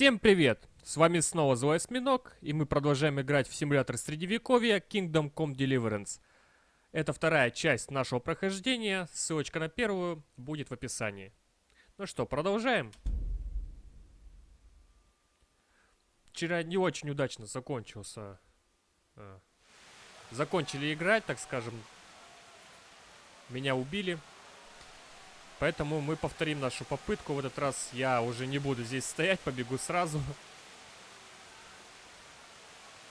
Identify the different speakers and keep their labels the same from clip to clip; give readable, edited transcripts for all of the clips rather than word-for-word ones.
Speaker 1: Всем привет! С вами снова Злой Осьминог, и мы продолжаем играть в симулятор средневековья Kingdom Come Deliverance. Это вторая часть нашего прохождения, ссылочка на первую будет в описании. Ну что, продолжаем? Вчера не очень удачно закончился. Закончили играть, так скажем. Меня убили. Поэтому мы повторим нашу попытку. В этот раз я уже не буду здесь стоять, побегу сразу.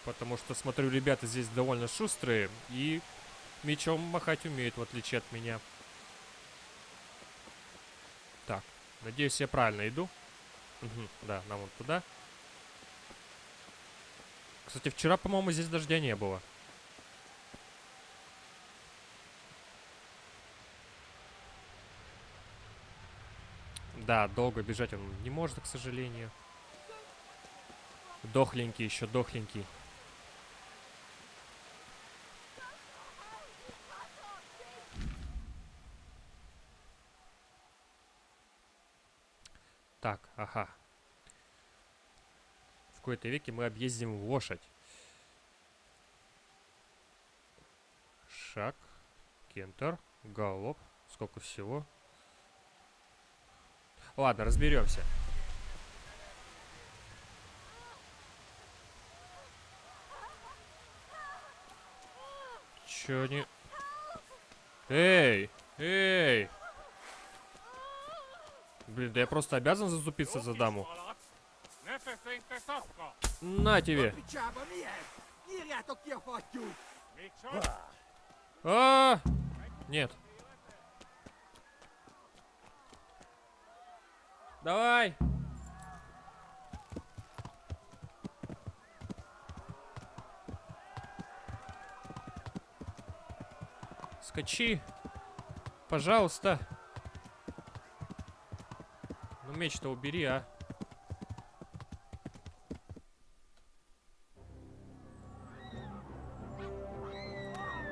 Speaker 1: Потому что, смотрю, ребята здесь довольно шустрые. И мечом махать умеют, в отличие от меня. Так, надеюсь, я правильно иду. Угу, да, нам вот туда. Кстати, вчера, по-моему, здесь дождя не было. Да, долго бежать он не может, к сожалению. Дохленький еще, дохленький. Так, ага. В какой-то веке мы объездим лошадь. Шаг, кентер, галоп. Сколько всего? Ладно, разберемся. Чё не... Эй! Эй! Блин, да я просто обязан заступиться за даму. На тебе! А! Нет. Давай! Скачи! Пожалуйста! Ну меч-то убери, а!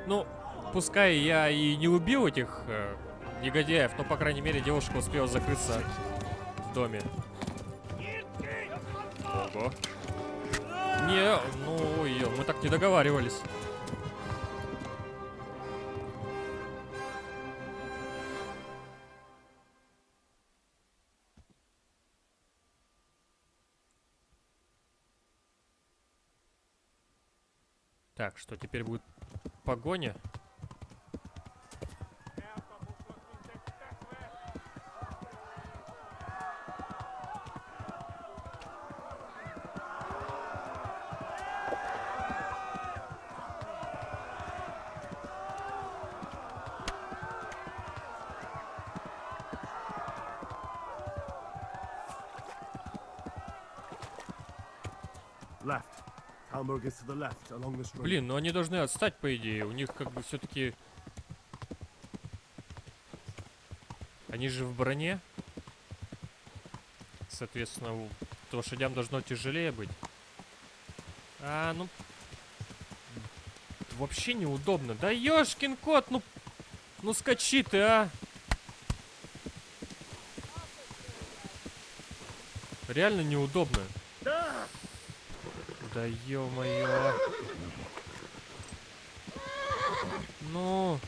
Speaker 1: Ну, пускай я и не убил этих негодяев, но, по крайней мере, девушка успела закрыться в доме. Ого. Не, ну, ё, мы так не договаривались. Так, что теперь будет погоня? Блин, ну они должны отстать, по идее. У них как бы все-таки... Они же в броне. Соответственно, лошадям должно тяжелее быть. А, ну... Вообще неудобно. Да ёшкин кот, ну... Ну скачи ты, а! Реально неудобно. Да ё-моё. Ну.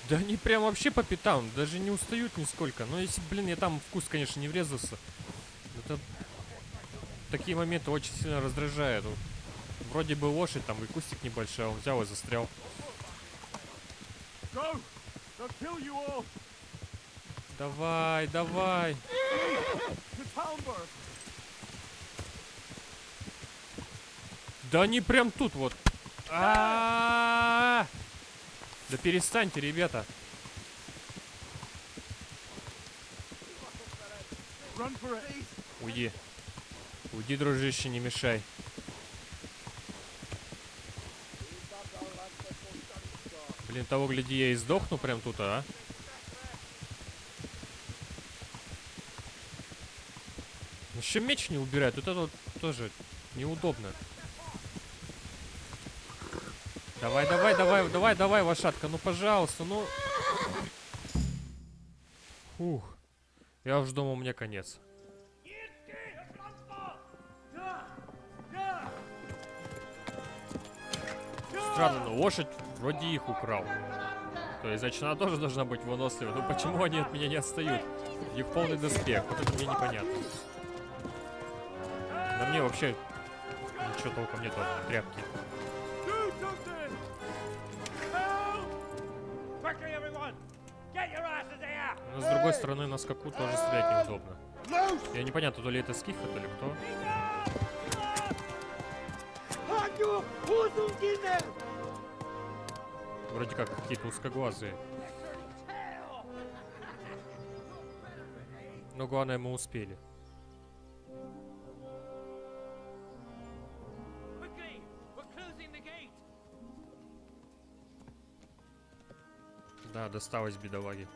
Speaker 1: Да они прям вообще по пятам, даже не устают нисколько. Но если, блин, я там вкус, конечно, не врезался. Это... Такие моменты очень сильно раздражают. Вроде бы лошадь, там и кустик небольшой, а он взял и застрял. Давай, давай. Да они прям тут вот. Да перестаньте, ребята. Уйди. Уйди, дружище, не мешай. Блин, того гляди, я и сдохну прям тут, а? Еще меч не убирает, вот это вот тоже неудобно. Давай, давай, давай, давай, давай, лошадка, ну пожалуйста, ну. Фух. Я уж думал, мне конец. Странно, но лошадь вроде их украл. То есть, значит, она тоже должна быть выносливой. Но почему они от меня не отстают? Их полный доспех. Вот это мне непонятно. На мне вообще ничего толком нет, тряпки. Но с другой стороны, на скаку тоже стрелять неудобно. Я непонятно, то ли это скифы, то ли кто. Вроде как какие-то узкоглазые. Но главное, мы успели. Да, досталось бедолаге.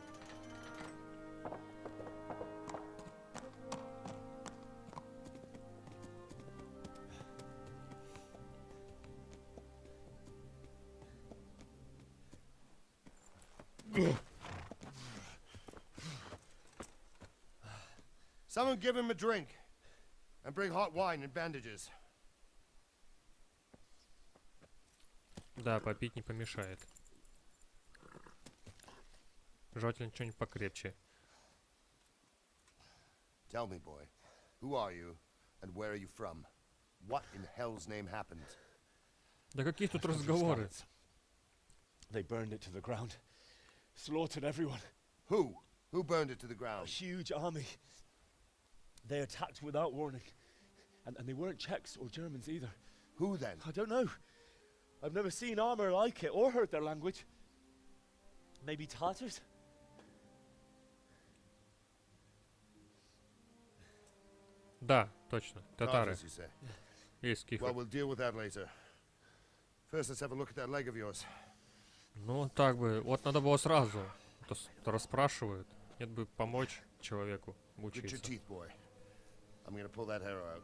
Speaker 2: Someone give him a drink and bring hot wine and bandages.
Speaker 1: Да, попить не помешает. Желательно что-нибудь покрепче.
Speaker 2: Tell me, boy, who are you and where are you from? What in hell's name happened?
Speaker 1: Да какие тут разговоры?
Speaker 3: They burned it to the ground. Slaughtered everyone.
Speaker 2: Who? Who burned it to the
Speaker 3: A
Speaker 2: ground?
Speaker 3: huge army. They attacked without warning. And they weren't Czechs or Germans either.
Speaker 2: Who then?
Speaker 3: I don't know. I've never seen armor like it or heard their language. Maybe Tatars?
Speaker 1: Да, точно. Татары.
Speaker 2: Tartars, you say?
Speaker 1: Есть скифы.
Speaker 2: Well, we'll deal with that later. First, let's have a look at that leg of yours.
Speaker 1: Ну, так бы. Вот надо было сразу. То расспрашивают. Нет бы помочь человеку
Speaker 2: Get your
Speaker 1: мучиться.
Speaker 2: teeth, boy. I'm gonna pull that hair out.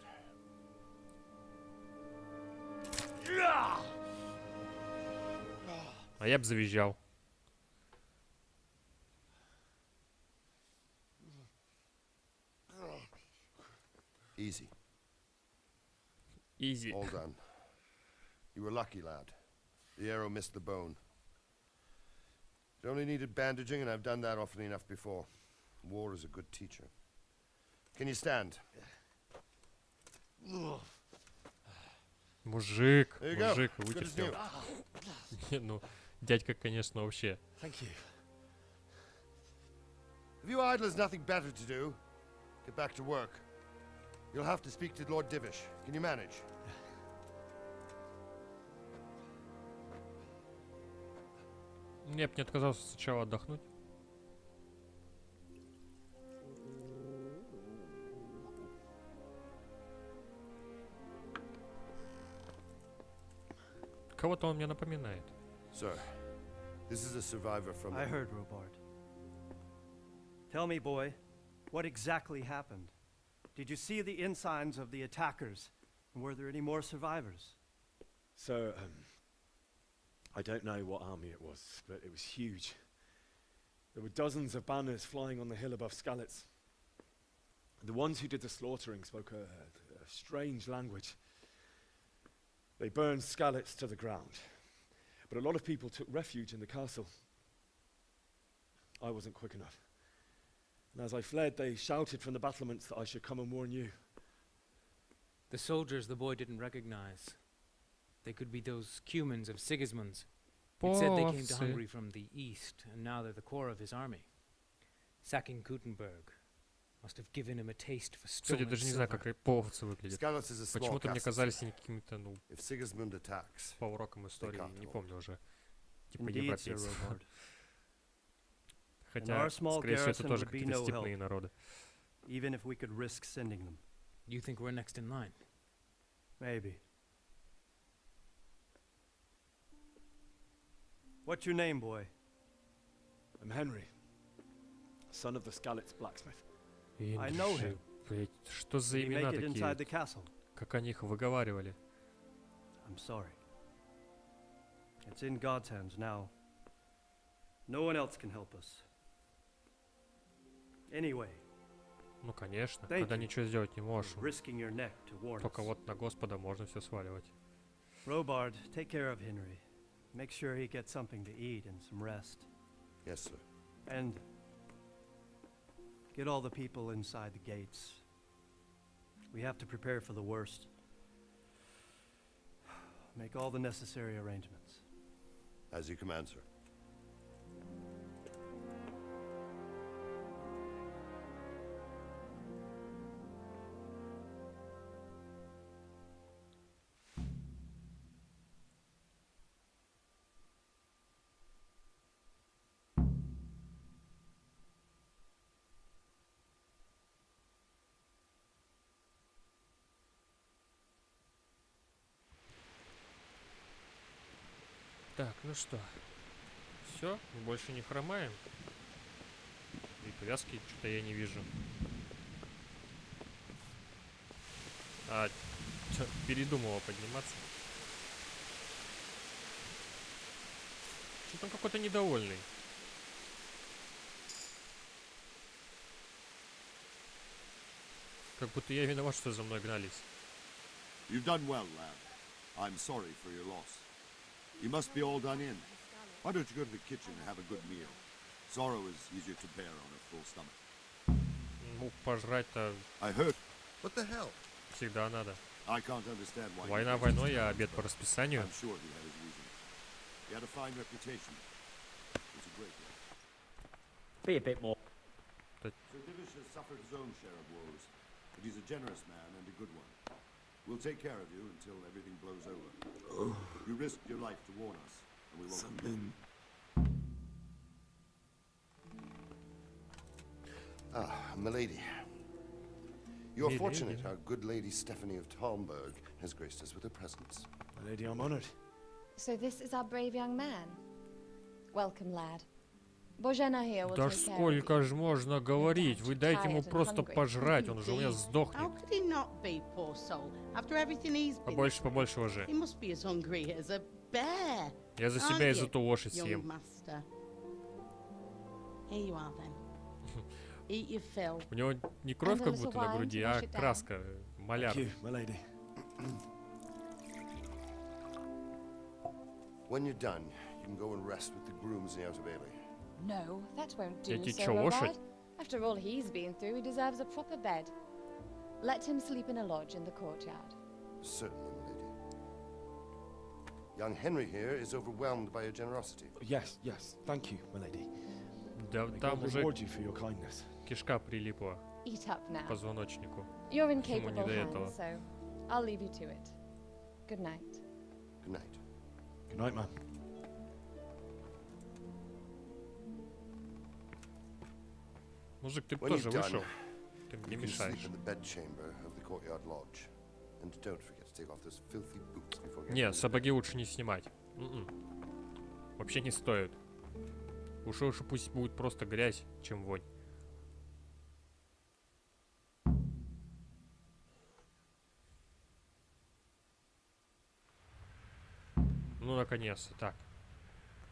Speaker 1: А я бы завизжал.
Speaker 2: Easy.
Speaker 1: Изи.
Speaker 2: All done. You were lucky, lad. The arrow missed the bone. It only needed bandaging, and I've done that often enough before. War is a good teacher. Can you stand?
Speaker 1: Мужик,
Speaker 2: There you go.
Speaker 1: мужик,
Speaker 2: Good as
Speaker 1: вытерпел.
Speaker 2: new.
Speaker 1: Не, ну, дядька, конечно, вообще.
Speaker 3: Thank you.
Speaker 2: If you idlers nothing better to do, get back to work. You'll have to speak to Lord Divish. Can you manage?
Speaker 1: Я бы не отказался сначала отдохнуть. Кого-то он мне напоминает.
Speaker 2: Sir, this is a survivor from...
Speaker 4: I heard, Robard. Tell me, boy, what exactly happened? Did you see the ensigns of the attackers? And were there any more survivors?
Speaker 3: So, I don't know what army it was, but it was huge. There were dozens of banners flying on the hill above Skalitz. The ones who did the slaughtering spoke a strange language. They burned Skalitz to the ground, but a lot of people took refuge in the castle. I wasn't quick enough. And as I fled, they shouted from the battlements that I should come and warn you.
Speaker 5: The soldiers the boy didn't recognize. They could be those Cumans of Sigismund's. It said they came to
Speaker 1: Половцы.
Speaker 5: Hungary from the east, and now they're the core of his army. Sacking Gutenberg must have given him a taste for stone
Speaker 1: Кстати,
Speaker 5: and
Speaker 1: даже не знаю,
Speaker 5: silver.
Speaker 1: как половцы выглядят.
Speaker 2: Skalitz is a small
Speaker 1: Почему-то мне
Speaker 2: castle.
Speaker 1: казались они какими-то, ну,
Speaker 2: If Sigismund attacks,
Speaker 1: по урокам истории,
Speaker 2: can't
Speaker 1: не
Speaker 2: hold.
Speaker 1: помню уже. Типа
Speaker 4: Indeed, Sir
Speaker 1: европейцев.
Speaker 4: Robard.
Speaker 1: Хотя,
Speaker 4: our small
Speaker 1: скорее всего, это
Speaker 4: garrison
Speaker 1: тоже
Speaker 4: would be
Speaker 1: какие-то
Speaker 4: no
Speaker 1: степные
Speaker 4: help.
Speaker 1: народы.
Speaker 4: Even if we could risk sending them.
Speaker 5: You think we're next in line?
Speaker 4: Maybe. What's your name, boy?
Speaker 3: I'm Henry, son of the Skalitz blacksmith.
Speaker 4: I know him.
Speaker 1: Блять, что за
Speaker 4: Did he
Speaker 1: имена
Speaker 4: make it inside the
Speaker 1: такие?
Speaker 4: castle?
Speaker 1: Как они их выговаривали?
Speaker 4: I'm sorry. It's in God's hands now. No one else can help us. Anyway,
Speaker 1: Ну, конечно,
Speaker 4: Thank
Speaker 1: когда
Speaker 4: you
Speaker 1: ничего сделать не можешь.
Speaker 4: for risking your neck to warn
Speaker 1: Только
Speaker 4: us.
Speaker 1: вот на Господа можно все сваливать.
Speaker 4: Robard, take care of Henry. Make sure he gets something to eat and some rest.
Speaker 2: Yes, sir.
Speaker 4: And get all the people inside the gates. We have to prepare for the worst. Make all the necessary arrangements.
Speaker 2: As you command, sir.
Speaker 1: Так, ну что, все, мы больше не хромаем. И повязки что-то я не вижу. А, чё, передумала подниматься. Что-то он какой-то недовольный. Как будто я виноват, что за мной гнались.
Speaker 2: You've done well, lad. I'm sorry for your loss. You must be all done in. Why don't you go to the kitchen and have a good meal? Sorrow is easier to bear on a full stomach.
Speaker 1: Ну, пожрать-то
Speaker 2: I heard. What the hell?
Speaker 1: всегда надо.
Speaker 2: I can't understand why.
Speaker 1: Война войной, а обед по расписанию.
Speaker 2: I'm sure he had his reasons. He had a fine reputation. He's a great man.
Speaker 6: Be a bit more.
Speaker 2: Sir Divish has suffered his own share of woes, but he's a generous man and a good one. We'll take care of you until everything blows over. You risked your life to warn us, and we won't forget. Ah, milady. You're
Speaker 1: Milady.
Speaker 2: fortunate our good lady Stephanie of Talmberg has graced us with her presence.
Speaker 3: My lady, I'm honored.
Speaker 7: So this is our brave young man. Welcome, lad. Bozhena here will
Speaker 1: Да
Speaker 7: take care of
Speaker 1: сколько
Speaker 7: you.
Speaker 1: ж можно говорить? Вы дайте ему просто пожрать, он же у меня
Speaker 8: How
Speaker 1: сдохнет.
Speaker 8: could he not be, poor soul? After everything he's been
Speaker 1: Побольше, побольше уже.
Speaker 8: he must be as hungry as a bear.
Speaker 1: Я за
Speaker 8: aren't
Speaker 1: себя и за
Speaker 8: you,
Speaker 1: ту лошадь
Speaker 8: young
Speaker 1: съем.
Speaker 8: master? Here you are then. Eat your fill.
Speaker 1: У него не кровь
Speaker 7: And a
Speaker 1: как
Speaker 7: little
Speaker 1: будто на
Speaker 7: wine
Speaker 1: груди,
Speaker 7: to
Speaker 1: а
Speaker 7: wash it down.
Speaker 1: краска, маляр.
Speaker 3: Thank you, my lady.
Speaker 2: When you're done, you can go and rest with the grooms in the outer bailey.
Speaker 7: No, that won't do,
Speaker 1: Эти
Speaker 7: Sir
Speaker 1: чё, лошадь?
Speaker 7: Robard. After all he's been through, he deserves a proper bed. Let him sleep in a lodge in the courtyard.
Speaker 2: Certainly, milady. Young Henry here is overwhelmed by your generosity.
Speaker 3: Yes, yes. Thank you, my lady.
Speaker 1: Да
Speaker 3: May
Speaker 1: там
Speaker 3: God
Speaker 1: уже
Speaker 3: reward you for your kindness.
Speaker 1: кишка прилипла
Speaker 7: Eat up
Speaker 1: к
Speaker 7: now.
Speaker 1: позвоночнику.
Speaker 7: You're in
Speaker 1: Ему не
Speaker 7: capable
Speaker 1: до
Speaker 7: hands,
Speaker 1: этого.
Speaker 7: so I'll leave you to it. Good night.
Speaker 2: Good night.
Speaker 3: Good night, man.
Speaker 1: Мужик, ты б
Speaker 2: When
Speaker 1: тоже
Speaker 2: you've done,
Speaker 1: вышел. Ты мне
Speaker 2: you can sleep
Speaker 1: мешаешь.
Speaker 2: in the bedchamber of the courtyard lodge. And don't forget to take off those filthy boots before getting
Speaker 1: Не,
Speaker 2: into bed.
Speaker 1: сапоги лучше не снимать. Вообще не стоит. Уж пусть будет просто грязь, чем вонь. Ну, наконец-то. Так.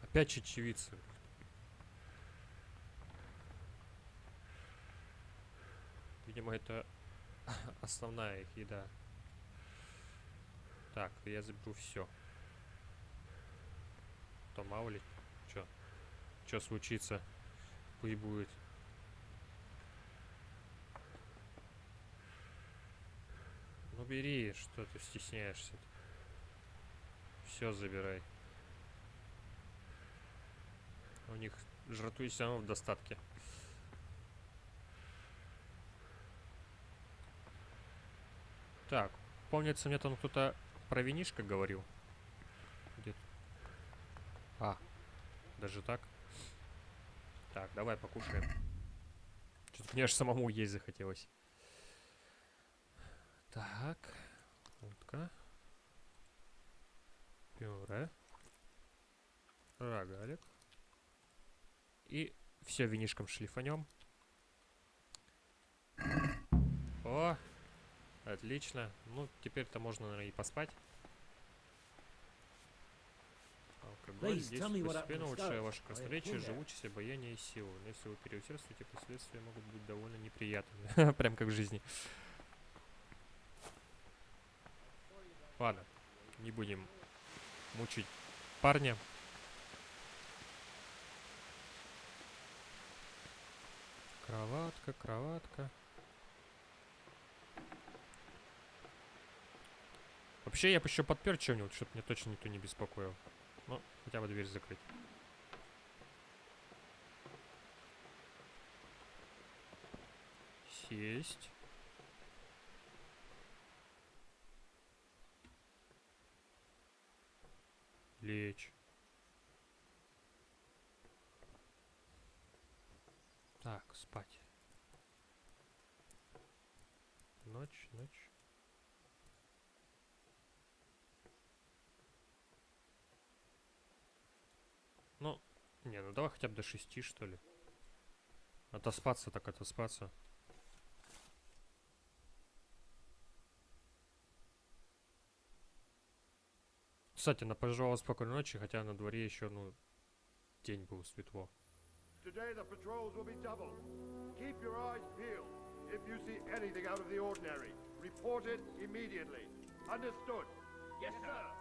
Speaker 1: Опять чечевицы. Видимо, это основная их еда. Так, я заберу все. То мало ли, что случится, пусть будет. Ну бери, что ты стесняешься. Все забирай. У них жратвы все равно в достатке. Так, помнится, мне там кто-то про винишко говорил. Где-то. А, даже так? Так, давай покушаем. Что-то мне аж самому есть захотелось. Так, утка. Пюре. Рогалик. И все винишком шлифанем. О! Отлично. Ну, теперь-то можно, наверное, и поспать. Как боль,
Speaker 6: Please, tell me
Speaker 1: действует
Speaker 6: what
Speaker 1: постепенно,
Speaker 6: happened to
Speaker 1: улучшая
Speaker 6: Scarlet.
Speaker 1: ваше
Speaker 6: I have
Speaker 1: красноречие,
Speaker 6: been there.
Speaker 1: живучесть, обаяние и силу. Но если вы переусердствуете, последствия могут быть довольно неприятными. Прям как в жизни. Ладно, не будем мучить парня. Кроватка, кроватка. Вообще, я бы еще подпер чем-нибудь, чтобы меня точно никто не беспокоил. Ну, хотя бы дверь закрыть. Сесть. Лечь. Так, спать. Ночь, ночь. Ну, не, ну давай хотя бы до 6, что ли. Отоспаться так отоспаться. Кстати, она пожелала спокойной ночи, хотя на дворе еще, ну, день был светло.
Speaker 2: Today the patrols will be doubled. Keep your eyes peeled. If you see anything out of the ordinary, report it immediately. Understood? Yes, sir.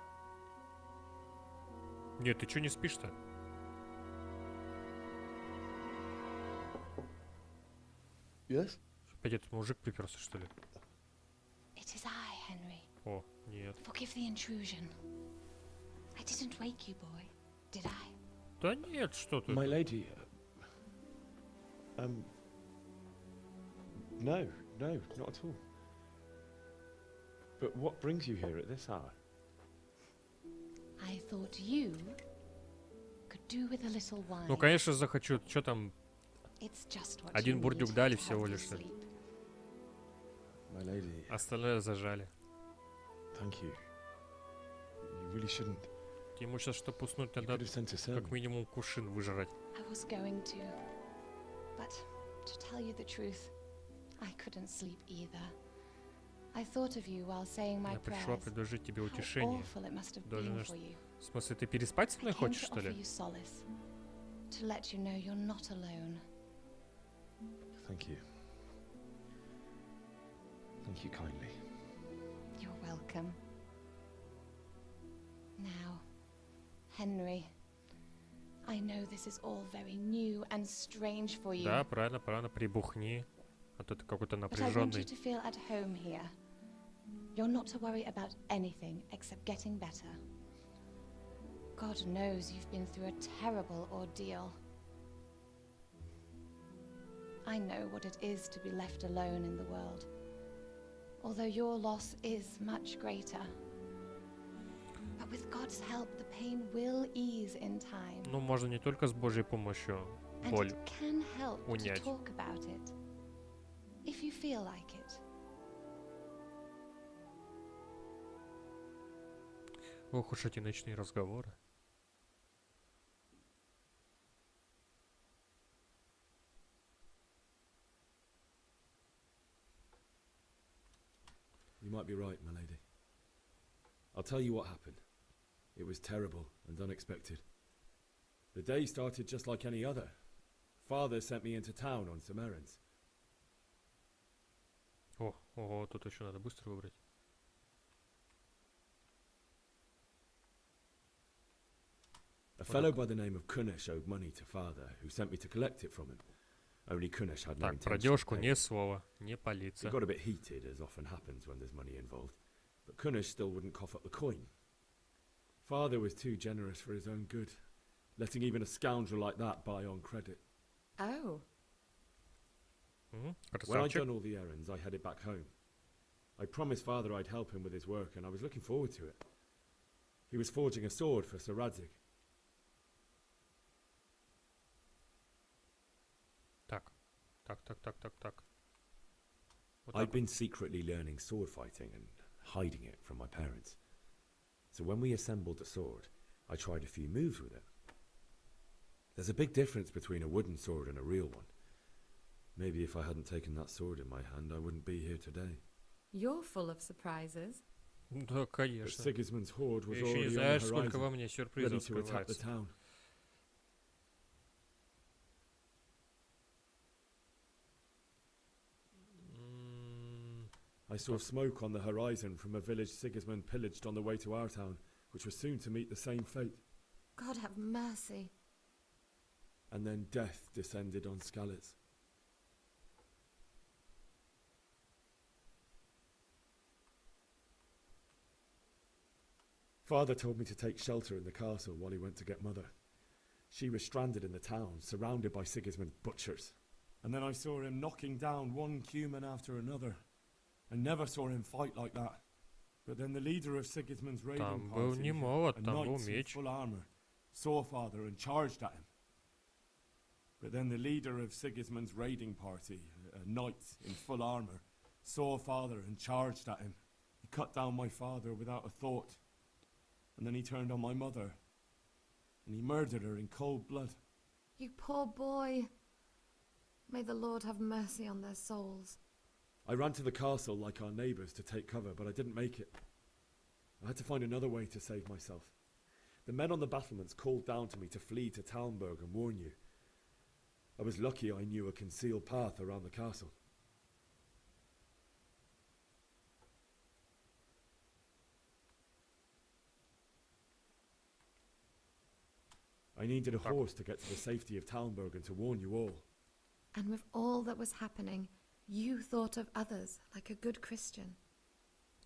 Speaker 1: Нет, ты чё не спишь-то?
Speaker 2: Yes?
Speaker 1: Опять этот мужик приперся, что ли?
Speaker 7: It is I, Henry.
Speaker 1: О, нет.
Speaker 7: Forgive the intrusion. I didn't wake you, boy, did I?
Speaker 1: Да нет, что ты.
Speaker 3: My lady. No, no, not at all. But what brings you here at this hour?
Speaker 7: I thought you could do with a little wine.
Speaker 1: Ну, конечно, захочу. Чё там?
Speaker 7: It's just what
Speaker 1: Один
Speaker 7: you
Speaker 1: бурдюк
Speaker 7: need
Speaker 1: дали
Speaker 7: to
Speaker 1: всего
Speaker 7: help you
Speaker 1: лишь.
Speaker 7: sleep.
Speaker 3: My lady,
Speaker 1: Остальное зажали.
Speaker 3: thank you. You really shouldn't.
Speaker 1: Ему сейчас, чтобы уснуть,
Speaker 3: You
Speaker 1: надо
Speaker 3: could have sent a
Speaker 1: как
Speaker 3: sermon.
Speaker 1: минимум кувшин выжрать.
Speaker 7: I was going to, but to tell you the truth, I couldn't sleep either. I thought of you while saying my
Speaker 1: Я пришла
Speaker 7: prayers.
Speaker 1: предложить тебе
Speaker 7: How
Speaker 1: утешение.
Speaker 7: awful it must have
Speaker 1: Даже
Speaker 7: been
Speaker 1: на
Speaker 7: for you.
Speaker 1: В смысле, ты переспать со
Speaker 7: I
Speaker 1: мной
Speaker 7: came
Speaker 1: хочешь,
Speaker 7: to
Speaker 1: что
Speaker 7: offer
Speaker 1: ли?
Speaker 7: you solace, to let you know you're not alone.
Speaker 3: Thank you. Thank you kindly.
Speaker 7: You're welcome. Now, Henry, I know this is all very new and strange for you,
Speaker 1: Да, правильно, правильно, прибухни. А то ты какой-то
Speaker 7: but I want you
Speaker 1: напряженный.
Speaker 7: to feel at home here. You're not to worry about anything except getting better. God knows you've been through a terrible ordeal. I know what it is to be left alone in the world, although your loss is much greater. But with God's help, the pain will ease in time.
Speaker 1: Ну, можно не только с Божьей помощью
Speaker 7: And
Speaker 1: боль.
Speaker 7: it can help to
Speaker 1: унять.
Speaker 7: talk about it, if you feel like it.
Speaker 1: Ох уж эти ночные разговоры.
Speaker 3: You might be right, my lady. I'll tell you what happened. It was terrible and unexpected. The day started just like any other. Father sent me into town on some errands.
Speaker 1: О, ого, тут еще надо быстро выбрать.
Speaker 3: A fellow by the name of Kunesh owed money to father, who sent me to collect it from him. Only Kunesh had no
Speaker 1: Так, про
Speaker 3: intention of
Speaker 1: девушку
Speaker 3: paying.
Speaker 1: ни слова, не
Speaker 3: It
Speaker 1: палиться.
Speaker 3: got a bit heated, as often happens when there's money involved, but Kunesh still wouldn't cough up the coin. Father was too generous for his own good, letting even a scoundrel like that buy on credit.
Speaker 7: Oh.
Speaker 1: Мгм,
Speaker 3: When I'd
Speaker 1: красавчик.
Speaker 3: done all the errands, I headed back home. I promised father I'd help him with his work, and I was looking forward to it. He was forging a sword for Sir Radzig.
Speaker 1: Так, так. Вот
Speaker 3: I'd
Speaker 1: так.
Speaker 3: been secretly learning sword fighting and hiding it from my parents. So when we assembled the sword, I tried a few moves with it. There's a big difference between a wooden sword and a real one. Maybe if I hadn't taken that sword in my hand, I wouldn't be here today.
Speaker 9: You're full of surprises.
Speaker 1: Да,
Speaker 3: But
Speaker 1: конечно.
Speaker 3: Sigismund's horde was
Speaker 1: Я еще не
Speaker 3: already on
Speaker 1: знаешь,
Speaker 3: the
Speaker 1: сколько во
Speaker 3: horizon,
Speaker 1: мне
Speaker 3: ready
Speaker 1: сюрпризов
Speaker 3: to attack the
Speaker 1: скрывается.
Speaker 3: town.
Speaker 1: М,
Speaker 3: I saw smoke on the horizon from a village Sigismund pillaged on the way to our town, which was soon to meet the same fate.
Speaker 7: God have mercy.
Speaker 3: And then death descended on Skalitz. Father told me to take shelter in the castle while he went to get Mother. She was stranded in the town, surrounded by Sigismund's butchers. And then I saw him knocking down one Cuman after another. I never saw him fight like that. But then the leader of Sigismund's raiding
Speaker 1: Там был
Speaker 3: party,
Speaker 1: не молот,
Speaker 3: a
Speaker 1: там был
Speaker 3: knight in
Speaker 1: меч.
Speaker 3: full armor, saw Father and charged at him. But then the leader of Sigismund's raiding party, a knight in full armor, saw Father and charged at him. He cut down my father without a thought. And then he turned on my mother. And he murdered her in cold blood.
Speaker 7: You poor boy. May the Lord have mercy on their souls.
Speaker 3: I ran to the castle like our neighbours to take cover, but I didn't make it. I had to find another way to save myself. The men on the battlements called down to me to flee to Talmberg and warn you. I was lucky I knew a concealed path around the castle. I needed a horse to get to the safety of Talmberg and to warn you all.
Speaker 7: And with all that was happening, you thought of others like a good Christian.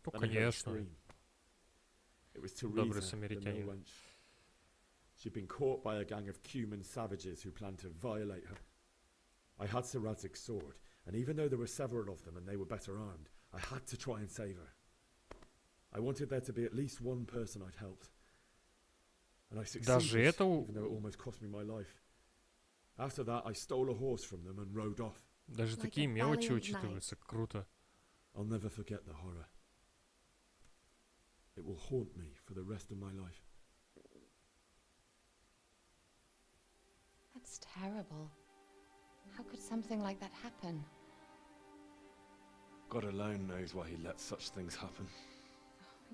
Speaker 1: Ну,
Speaker 3: Then I heard a
Speaker 1: конечно.
Speaker 3: scream. It was
Speaker 1: Добрый
Speaker 3: Teresa, the mill
Speaker 1: самаритянин.
Speaker 3: wench. She'd been caught by a gang of Cuman savages who planned to violate her. I had Sir Radzig's sword, and even though there were several of them and they were better armed, I had to try and save her. I wanted there to be at least one person I'd helped. And I
Speaker 1: Даже
Speaker 3: succeeded,
Speaker 1: это
Speaker 3: even though it almost cost me my life. After that, I stole a horse from them and rode off.
Speaker 1: Даже
Speaker 7: Like
Speaker 1: такие
Speaker 7: a
Speaker 1: мелочи
Speaker 7: valiant
Speaker 1: учитываются. Круто.
Speaker 3: I'll never forget the horror. It will haunt me for the rest of my life.
Speaker 7: That's terrible. How could something like that happen?
Speaker 3: God alone knows why he lets such things happen.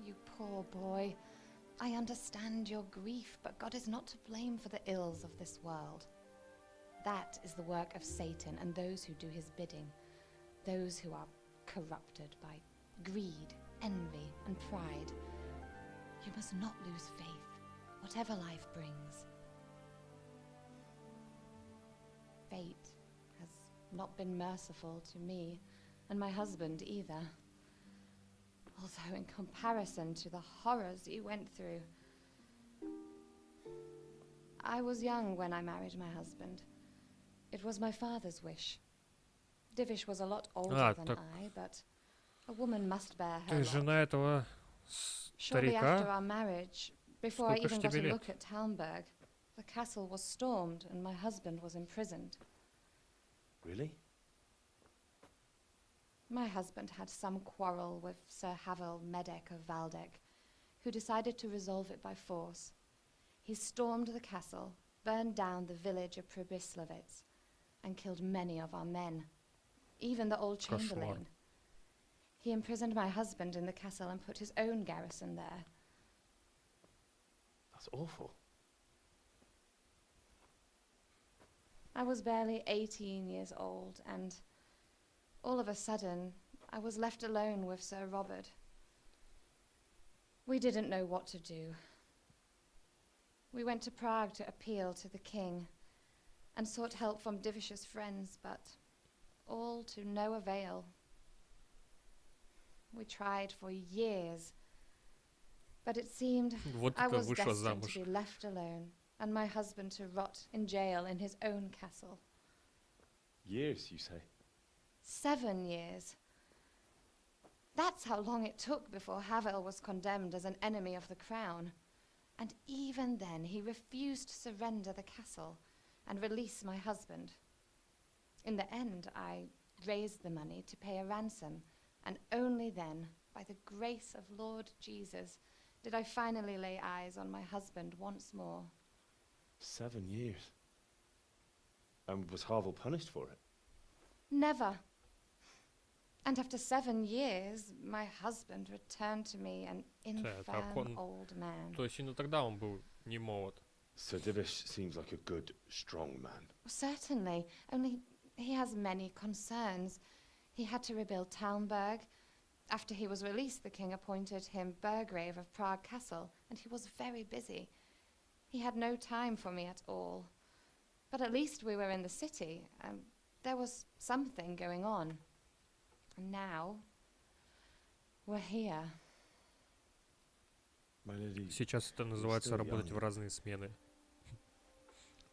Speaker 7: You poor boy. I understand your grief, but God is not to blame for the ills of this world. That is the work of Satan and those who do his bidding, those who are corrupted by greed, envy, and pride. You must not lose faith, whatever life brings. Fate has not been merciful to me, and my husband either. Although in comparison to the horrors you went through. I was young when I married my husband. It was my father's wish. Divish was a lot older than
Speaker 1: так.
Speaker 7: I, but a woman must bear her
Speaker 1: Ты
Speaker 7: lot.
Speaker 1: жена этого
Speaker 7: Shortly after
Speaker 1: старика?
Speaker 7: our marriage, before I
Speaker 1: Сколько ж
Speaker 7: even got
Speaker 1: тебе
Speaker 7: a
Speaker 1: лет?
Speaker 7: look at Talmberg, the castle was stormed and my husband was imprisoned.
Speaker 3: Really?
Speaker 7: My husband had some quarrel with Sir Havel Medek of Valdek, who decided to resolve it by force. He stormed the castle, burned down the village of Pribyslavitz, and killed many of our men, even the old
Speaker 1: Кошмар.
Speaker 7: chamberlain. He imprisoned my husband in the castle and put his own garrison there.
Speaker 3: That's awful.
Speaker 7: I was barely 18 years old, and all of a sudden, I was left alone with Sir Robert. We didn't know what to do. We went to Prague to appeal to the king and sought help from Divish's friends, but all to no avail. We tried for years, but it seemed
Speaker 1: Вот
Speaker 7: I
Speaker 1: это
Speaker 7: was
Speaker 1: вышла
Speaker 7: destined
Speaker 1: замуж.
Speaker 7: to be left alone and my husband to rot in jail in his own castle.
Speaker 3: Years, you say?
Speaker 7: 7 years. That's how long it took before Havel was condemned as an enemy of the crown. And even then, he refused to surrender the castle and release my husband. In the end, I raised the money to pay a ransom, and only then, by the grace of Lord Jesus, did I finally lay eyes on my husband once more.
Speaker 3: 7 years. And was Harvel punished for it?
Speaker 7: Never. And after 7 years, my husband returned to me an infirm
Speaker 1: он-
Speaker 7: old man.
Speaker 1: То есть именно тогда он был не молод.
Speaker 3: Sir Divish seems like a good, strong man.
Speaker 7: Certainly, only he has many concerns. He had to rebuild Talmberg. After he was released, the king appointed him Burgrave of Prague Castle, and he was very busy. He had no time for me at all. But at least we were in the city, and there was something going on. And now, we're here.
Speaker 3: My lady,
Speaker 1: Сейчас это называется
Speaker 3: still
Speaker 1: работать в
Speaker 3: young.
Speaker 1: разные смены.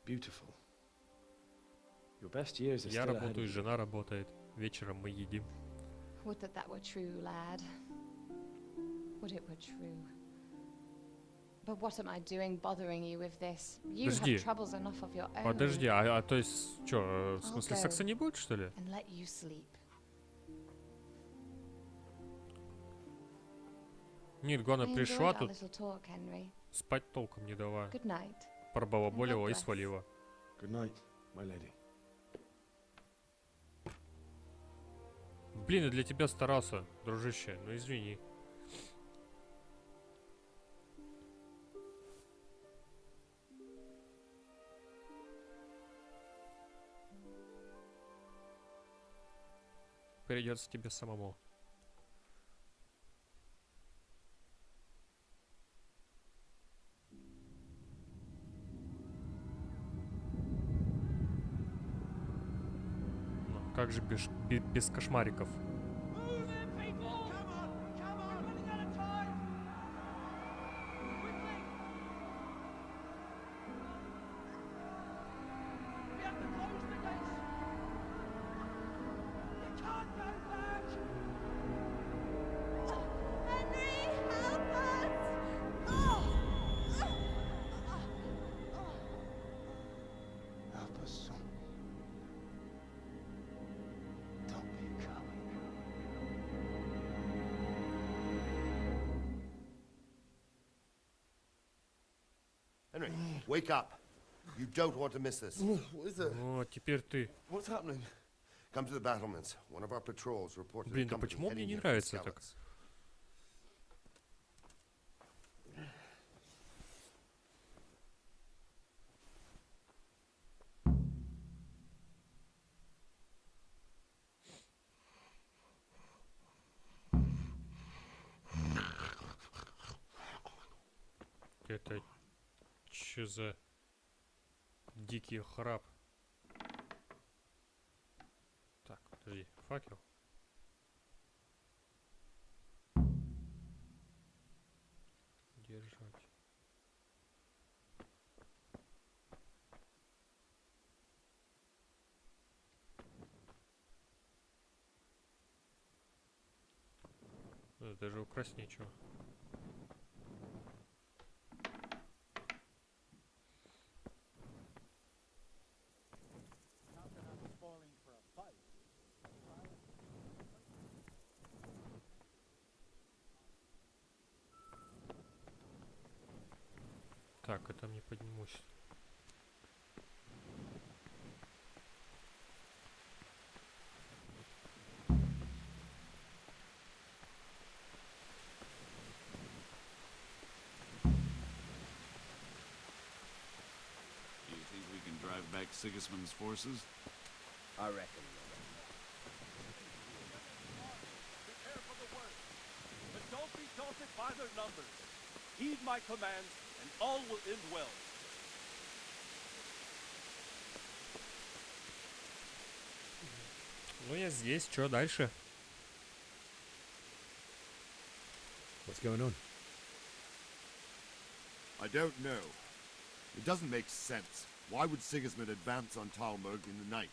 Speaker 3: beautiful. Your best years are
Speaker 1: Я
Speaker 3: still ahead
Speaker 1: работаю,
Speaker 3: of you.
Speaker 1: жена работает. Вечером мы едим.
Speaker 7: Would that were true, lad. Would it were true. But what am I doing bothering you with this? You
Speaker 1: Подожди.
Speaker 7: have troubles enough of your own.
Speaker 1: Подожди, а то есть, что, в смысле,
Speaker 7: go.
Speaker 1: секса не будет, что ли?
Speaker 7: And let you sleep.
Speaker 1: Нет,
Speaker 7: I
Speaker 1: главное, пришла
Speaker 7: enjoyed our
Speaker 1: тут,
Speaker 7: little talk, Henry.
Speaker 1: спать толком не давая.
Speaker 7: Good night.
Speaker 1: Пробалаболила и
Speaker 7: bless.
Speaker 1: свалила.
Speaker 3: Good night, my lady.
Speaker 1: Блин, я для тебя старался, дружище, ну извини. Придется тебе самому. Ну, как же без кошмариков?
Speaker 3: Help us, son. Don't be a coward.
Speaker 2: Henry, wake up. You don't want to miss this.
Speaker 6: What is it?
Speaker 1: О, теперь ты.
Speaker 6: What's happening?
Speaker 2: Come to the battlements. One of our patrols reported
Speaker 1: Блин,
Speaker 2: a
Speaker 1: да
Speaker 2: company
Speaker 1: почему мне
Speaker 2: heading
Speaker 1: не
Speaker 2: here from
Speaker 1: нравится так?
Speaker 2: Skalitz.
Speaker 1: Это чё за дикий храп? Так, подожди, факел. Держать. Даже украсть нечего. Так, это не поднимусь.
Speaker 9: Do you think we can drive back Sigismund's forces?
Speaker 6: I reckon.
Speaker 10: Prepare for the worst, but don't be daunted by their numbers. Heed my commands, and all will end well.
Speaker 1: Ну, я здесь, что дальше?
Speaker 3: What's going on?
Speaker 2: I don't know. It doesn't make sense. Why would Sigismund advance on Talmberg in the night?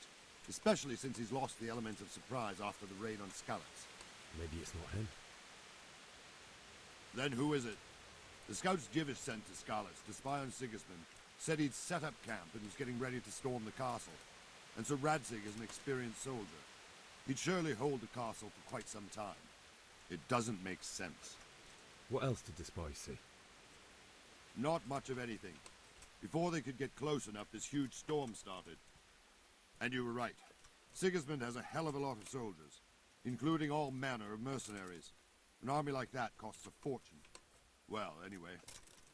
Speaker 2: Especially since he's lost the element of surprise after the raid on Skalitz.
Speaker 3: Maybe it's not him.
Speaker 2: Then who is it? The scouts Jivish sent to Skalitz to spy on Sigismund said he'd set up camp and was getting ready to storm the castle. And so Radzig is an experienced soldier. He'd surely hold the castle for quite some time. It doesn't make sense.
Speaker 3: What else did the spies see?
Speaker 2: Not much of anything. Before they could get close enough, this huge storm started. And you were right. Sigismund has a hell of a lot of soldiers. including all manner of mercenaries. An army like that costs a fortune. Well, anyway,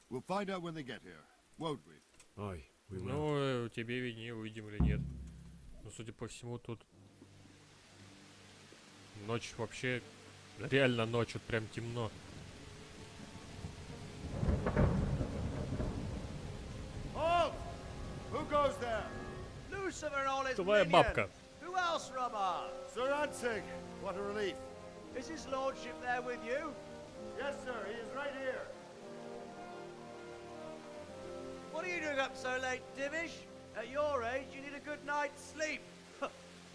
Speaker 2: we'll find out when they get here, won't we?
Speaker 3: Aye, we will.
Speaker 1: Ну, тебе виднее, увидим или нет. Но, судя по всему, тут ночь вообще, реально ночь, вот прям темно.
Speaker 2: Halt! Who goes there?
Speaker 4: Lucifer and all his
Speaker 1: Твоя
Speaker 4: minions.
Speaker 1: бабка.
Speaker 4: Who else, Robert?
Speaker 2: Sir Ansig! What a relief.
Speaker 4: Is his lordship there with you?
Speaker 2: Yes, sir, he is right here.
Speaker 4: What are you doing up so late, Divish? At your age, you need a good night's sleep.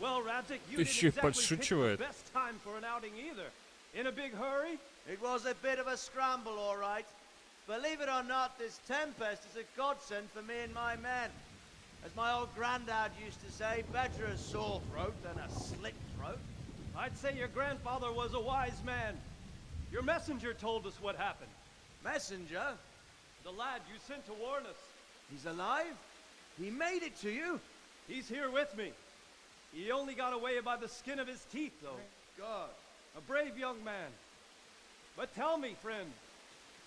Speaker 10: Well, Radzik, you
Speaker 1: Ты
Speaker 10: didn't
Speaker 1: еще и
Speaker 10: exactly pick the
Speaker 1: подшучивает.
Speaker 10: best time for an outing either. In a big hurry?
Speaker 4: It was a bit of a scramble, all right. Believe it or not, this tempest is a godsend for me and my men. As my old granddad used to say, better a sore throat than a slit throat.
Speaker 10: I'd say your grandfather was a wise man. Your messenger told us what happened.
Speaker 4: Messenger?
Speaker 10: The lad you sent to warn us.
Speaker 4: He's alive? He made it to you?
Speaker 10: He's here with me. He only got away by the skin of his teeth, though.
Speaker 4: God.
Speaker 10: A brave young man. But tell me, friend,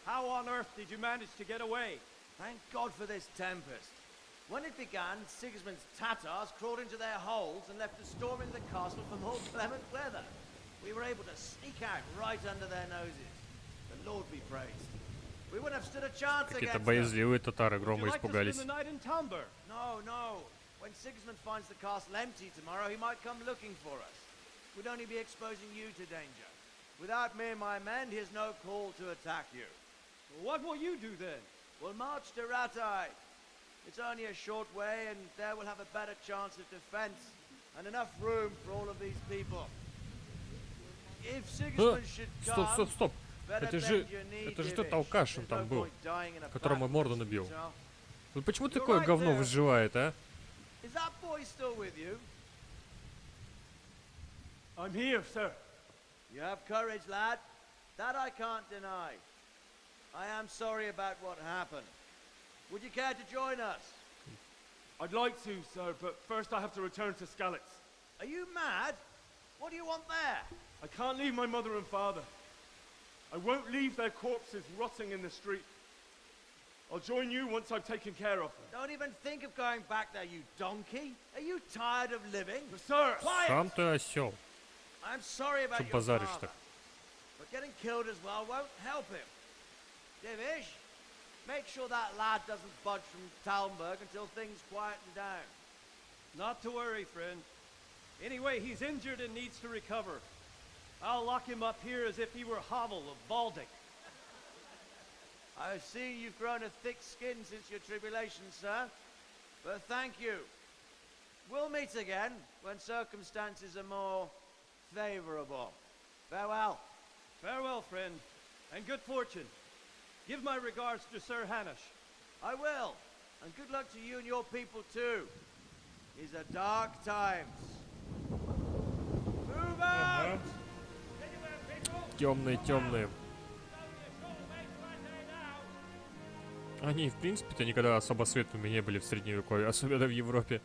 Speaker 10: how on earth did you manage to get away?
Speaker 4: Thank God for this tempest. When it began, Sigismund's Tatars crawled into their holes and left us storming the castle for more clement weather. We were able to sneak out right under their noses. The Lord be praised. We wouldn't have stood a chance
Speaker 1: Какие-то
Speaker 4: against them.
Speaker 1: боязливые татары
Speaker 10: Would you
Speaker 1: грома
Speaker 10: like to spend
Speaker 1: испугались.
Speaker 10: the night in Tamber?
Speaker 4: No, no. When Sigismund finds the castle empty tomorrow, he might come looking for us. We'd only be exposing you to danger. Without me and my men, he has no call to attack you.
Speaker 10: What will you do then?
Speaker 4: We'll march to Ratai. It's only a short way, and there we'll have a better chance of defense and enough room for all of these people. If Sigismund should
Speaker 1: Стоп,
Speaker 4: come,
Speaker 1: стоп, стоп.
Speaker 4: better
Speaker 1: Это
Speaker 4: bend
Speaker 1: же,
Speaker 4: your knee,
Speaker 1: это же тот
Speaker 4: Divish.
Speaker 1: алкаш он
Speaker 4: There's
Speaker 1: там
Speaker 4: no
Speaker 1: был,
Speaker 4: point dying in a
Speaker 1: которому
Speaker 4: battle,
Speaker 1: морду
Speaker 4: Mr.
Speaker 1: набил.
Speaker 4: Utah.
Speaker 1: Вот почему
Speaker 4: You're
Speaker 1: такое
Speaker 4: right
Speaker 1: говно
Speaker 4: there.
Speaker 1: выживает, а?
Speaker 4: Is that boy still with you?
Speaker 10: I'm here, sir.
Speaker 4: You have courage, lad. That I can't deny. I am sorry about what happened. Would you care to join us?
Speaker 10: I'd like to, sir, but first I have to return to Skalitz.
Speaker 4: Are you mad? What do you want there?
Speaker 10: I can't leave my mother and father. I won't leave their corpses rotting in the street. I'll join you once I've taken care of them.
Speaker 4: Don't even think of going back there, you donkey. Are you tired of living?
Speaker 10: But sir!
Speaker 4: Quiet!
Speaker 1: Сам ты осел.
Speaker 4: I'm sorry about
Speaker 1: Что
Speaker 4: your
Speaker 1: базаришь
Speaker 4: father,
Speaker 1: так?
Speaker 4: but getting killed as well won't help him. Divish, make sure that lad doesn't budge from Talmberg until things quieten down.
Speaker 10: Not to worry, friend. Anyway, he's injured and needs to recover. I'll lock him up here as if he were Havel of Baldic.
Speaker 4: I see you've grown a thick skin since your tribulation, sir. But thank you. We'll meet again when circumstances are more favorable. Farewell.
Speaker 10: Farewell, friend, and good fortune. Give my regards to Sir Hanish.
Speaker 4: I will. And good luck to you and your people too. These are dark times. Move out!
Speaker 1: Темные, темные. Они, в принципе-то, никогда особо светлыми не были в Средневековье, особенно в Европе.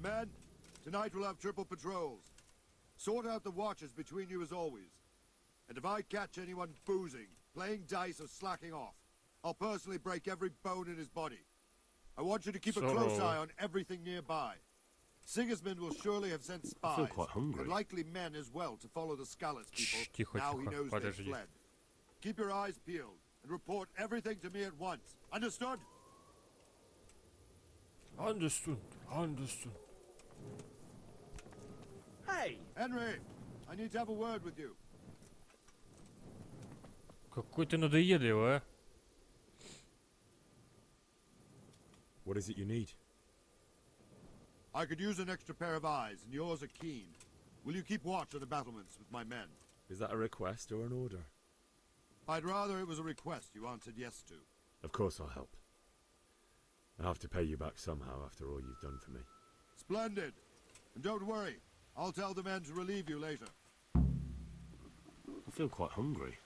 Speaker 2: Men, tonight we'll have triple patrols. Sort out the watches between you as always. And if I catch anyone boozing, playing dice or slacking off, I'll personally break every bone in his body. I want you to keep a close eye on everything nearby. Sigismund will surely have sent spies,
Speaker 3: quite hungry.
Speaker 2: and likely men as well, to follow the Skalitz people
Speaker 1: Тихо,
Speaker 2: now he
Speaker 1: тихо,
Speaker 2: knows they've
Speaker 1: подожди.
Speaker 2: fled. Keep your eyes peeled and report everything to me at once. Understood?
Speaker 1: Understood, understood.
Speaker 4: Hey!
Speaker 2: Henry, I need to have a word with you.
Speaker 1: Какой ты надоедливый, а?
Speaker 3: What is it you need?
Speaker 2: I could use an extra pair of eyes, and yours are keen. Will you keep watch on the battlements with my men?
Speaker 3: Is that a request or an order?
Speaker 2: I'd rather it was a request you answered yes to.
Speaker 3: Of course I'll help. I have to pay you back somehow after all you've done for me.
Speaker 2: Splendid. And don't worry, I'll tell the men to relieve you later.
Speaker 3: I feel quite hungry.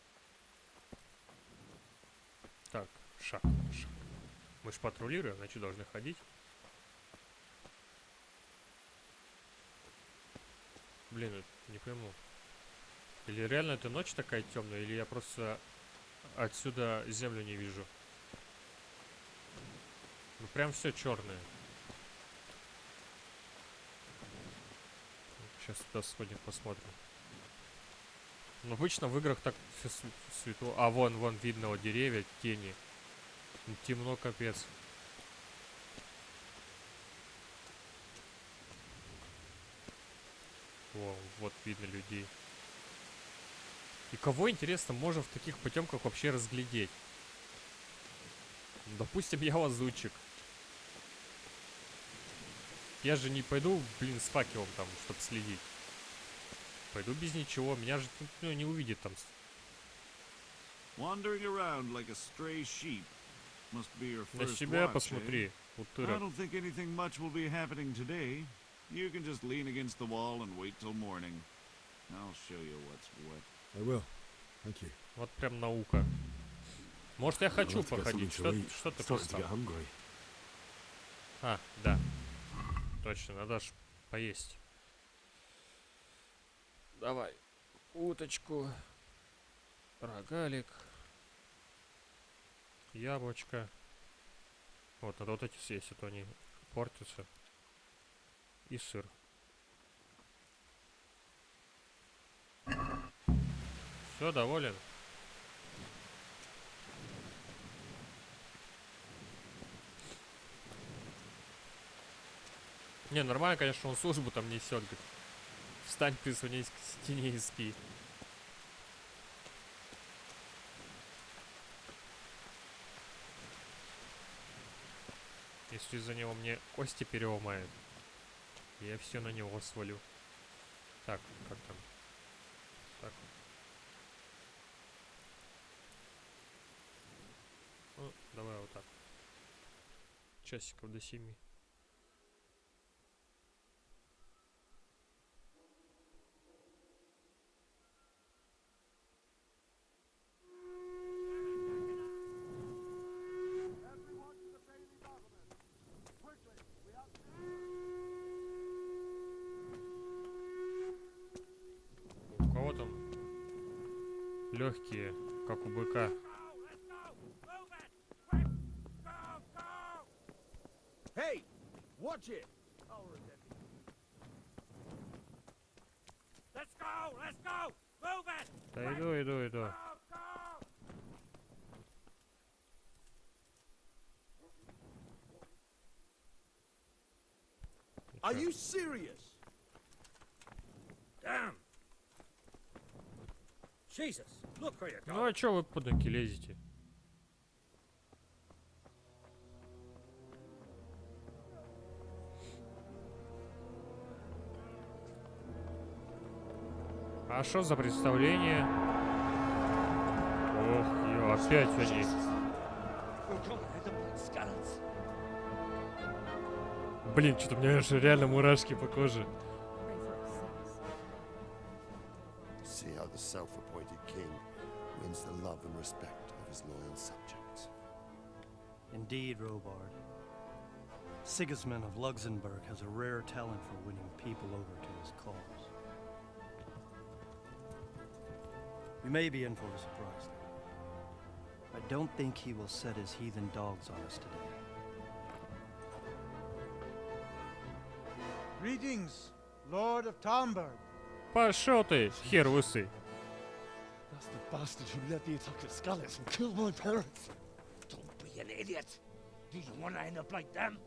Speaker 1: Так, Шаг. Мы ж патрулируем, значит должны ходить. Блин, не пойму. Или реально это ночь такая темная, или я просто отсюда землю не вижу. Ну прям все черное. Сейчас туда сходим, посмотрим. Ну, обычно в играх так все светло. А вон видно вот деревья, тени. Темно, капец. О, вот видно людей. И кого, интересно, можно в таких потемках вообще разглядеть? Допустим, я лазутчик. Я же не пойду, блин, с факелом там, чтобы следить. Пойду без ничего, меня же ну, не увидит там.
Speaker 9: Wandering around like a stray sheep must be your
Speaker 1: На
Speaker 9: first
Speaker 1: себя
Speaker 9: watch,
Speaker 1: посмотри,
Speaker 9: I
Speaker 1: утырок.
Speaker 9: don't think anything much will be happening today. You can just lean against the wall and wait till morning. I'll show you what's what.
Speaker 3: I will. Thank you.
Speaker 1: Вот прям наука. Может, я хочу походить. Что ты просто? А, да. Точно, надо ж поесть. Давай. Уточку. Рогалик. Яблочко. Вот, надо вот эти съесть, а то они портятся. И сыр. Все, доволен? Не, нормально, конечно, он службу там несет. Говорит, встань, прислонись к стене и спи. Если из-за него мне кости переломают, я все на него свалю. Так, как там? Так. Ну, давай вот так. Часиков до 7. У кого там легкие, как у быка?
Speaker 10: Hey, watch it. Let's go, move it.
Speaker 1: Да иду.
Speaker 10: Are you serious? Damn. Jesus, look where you're
Speaker 1: Ну а чё вы под ноги лезете? А что за представление? Ох, ё, опять они. Блин, что-то у меня аж реально мурашки по коже.
Speaker 2: See how the self-appointed king wins the love and respect of his loyal subjects.
Speaker 10: Indeed, Robard. Sigismund of Luxembourg has a rare talent for winning people over to his cause. We may be in for a surprise, though. I don't think he will set his heathen dogs on us today.
Speaker 6: Greetings, Lord of Talmberg.
Speaker 1: Пошел ты, хер лысый.
Speaker 6: That's the bastard who led the attack at Skalitz and killed my parents.
Speaker 11: Don't be an idiot. Do you want to end up like them?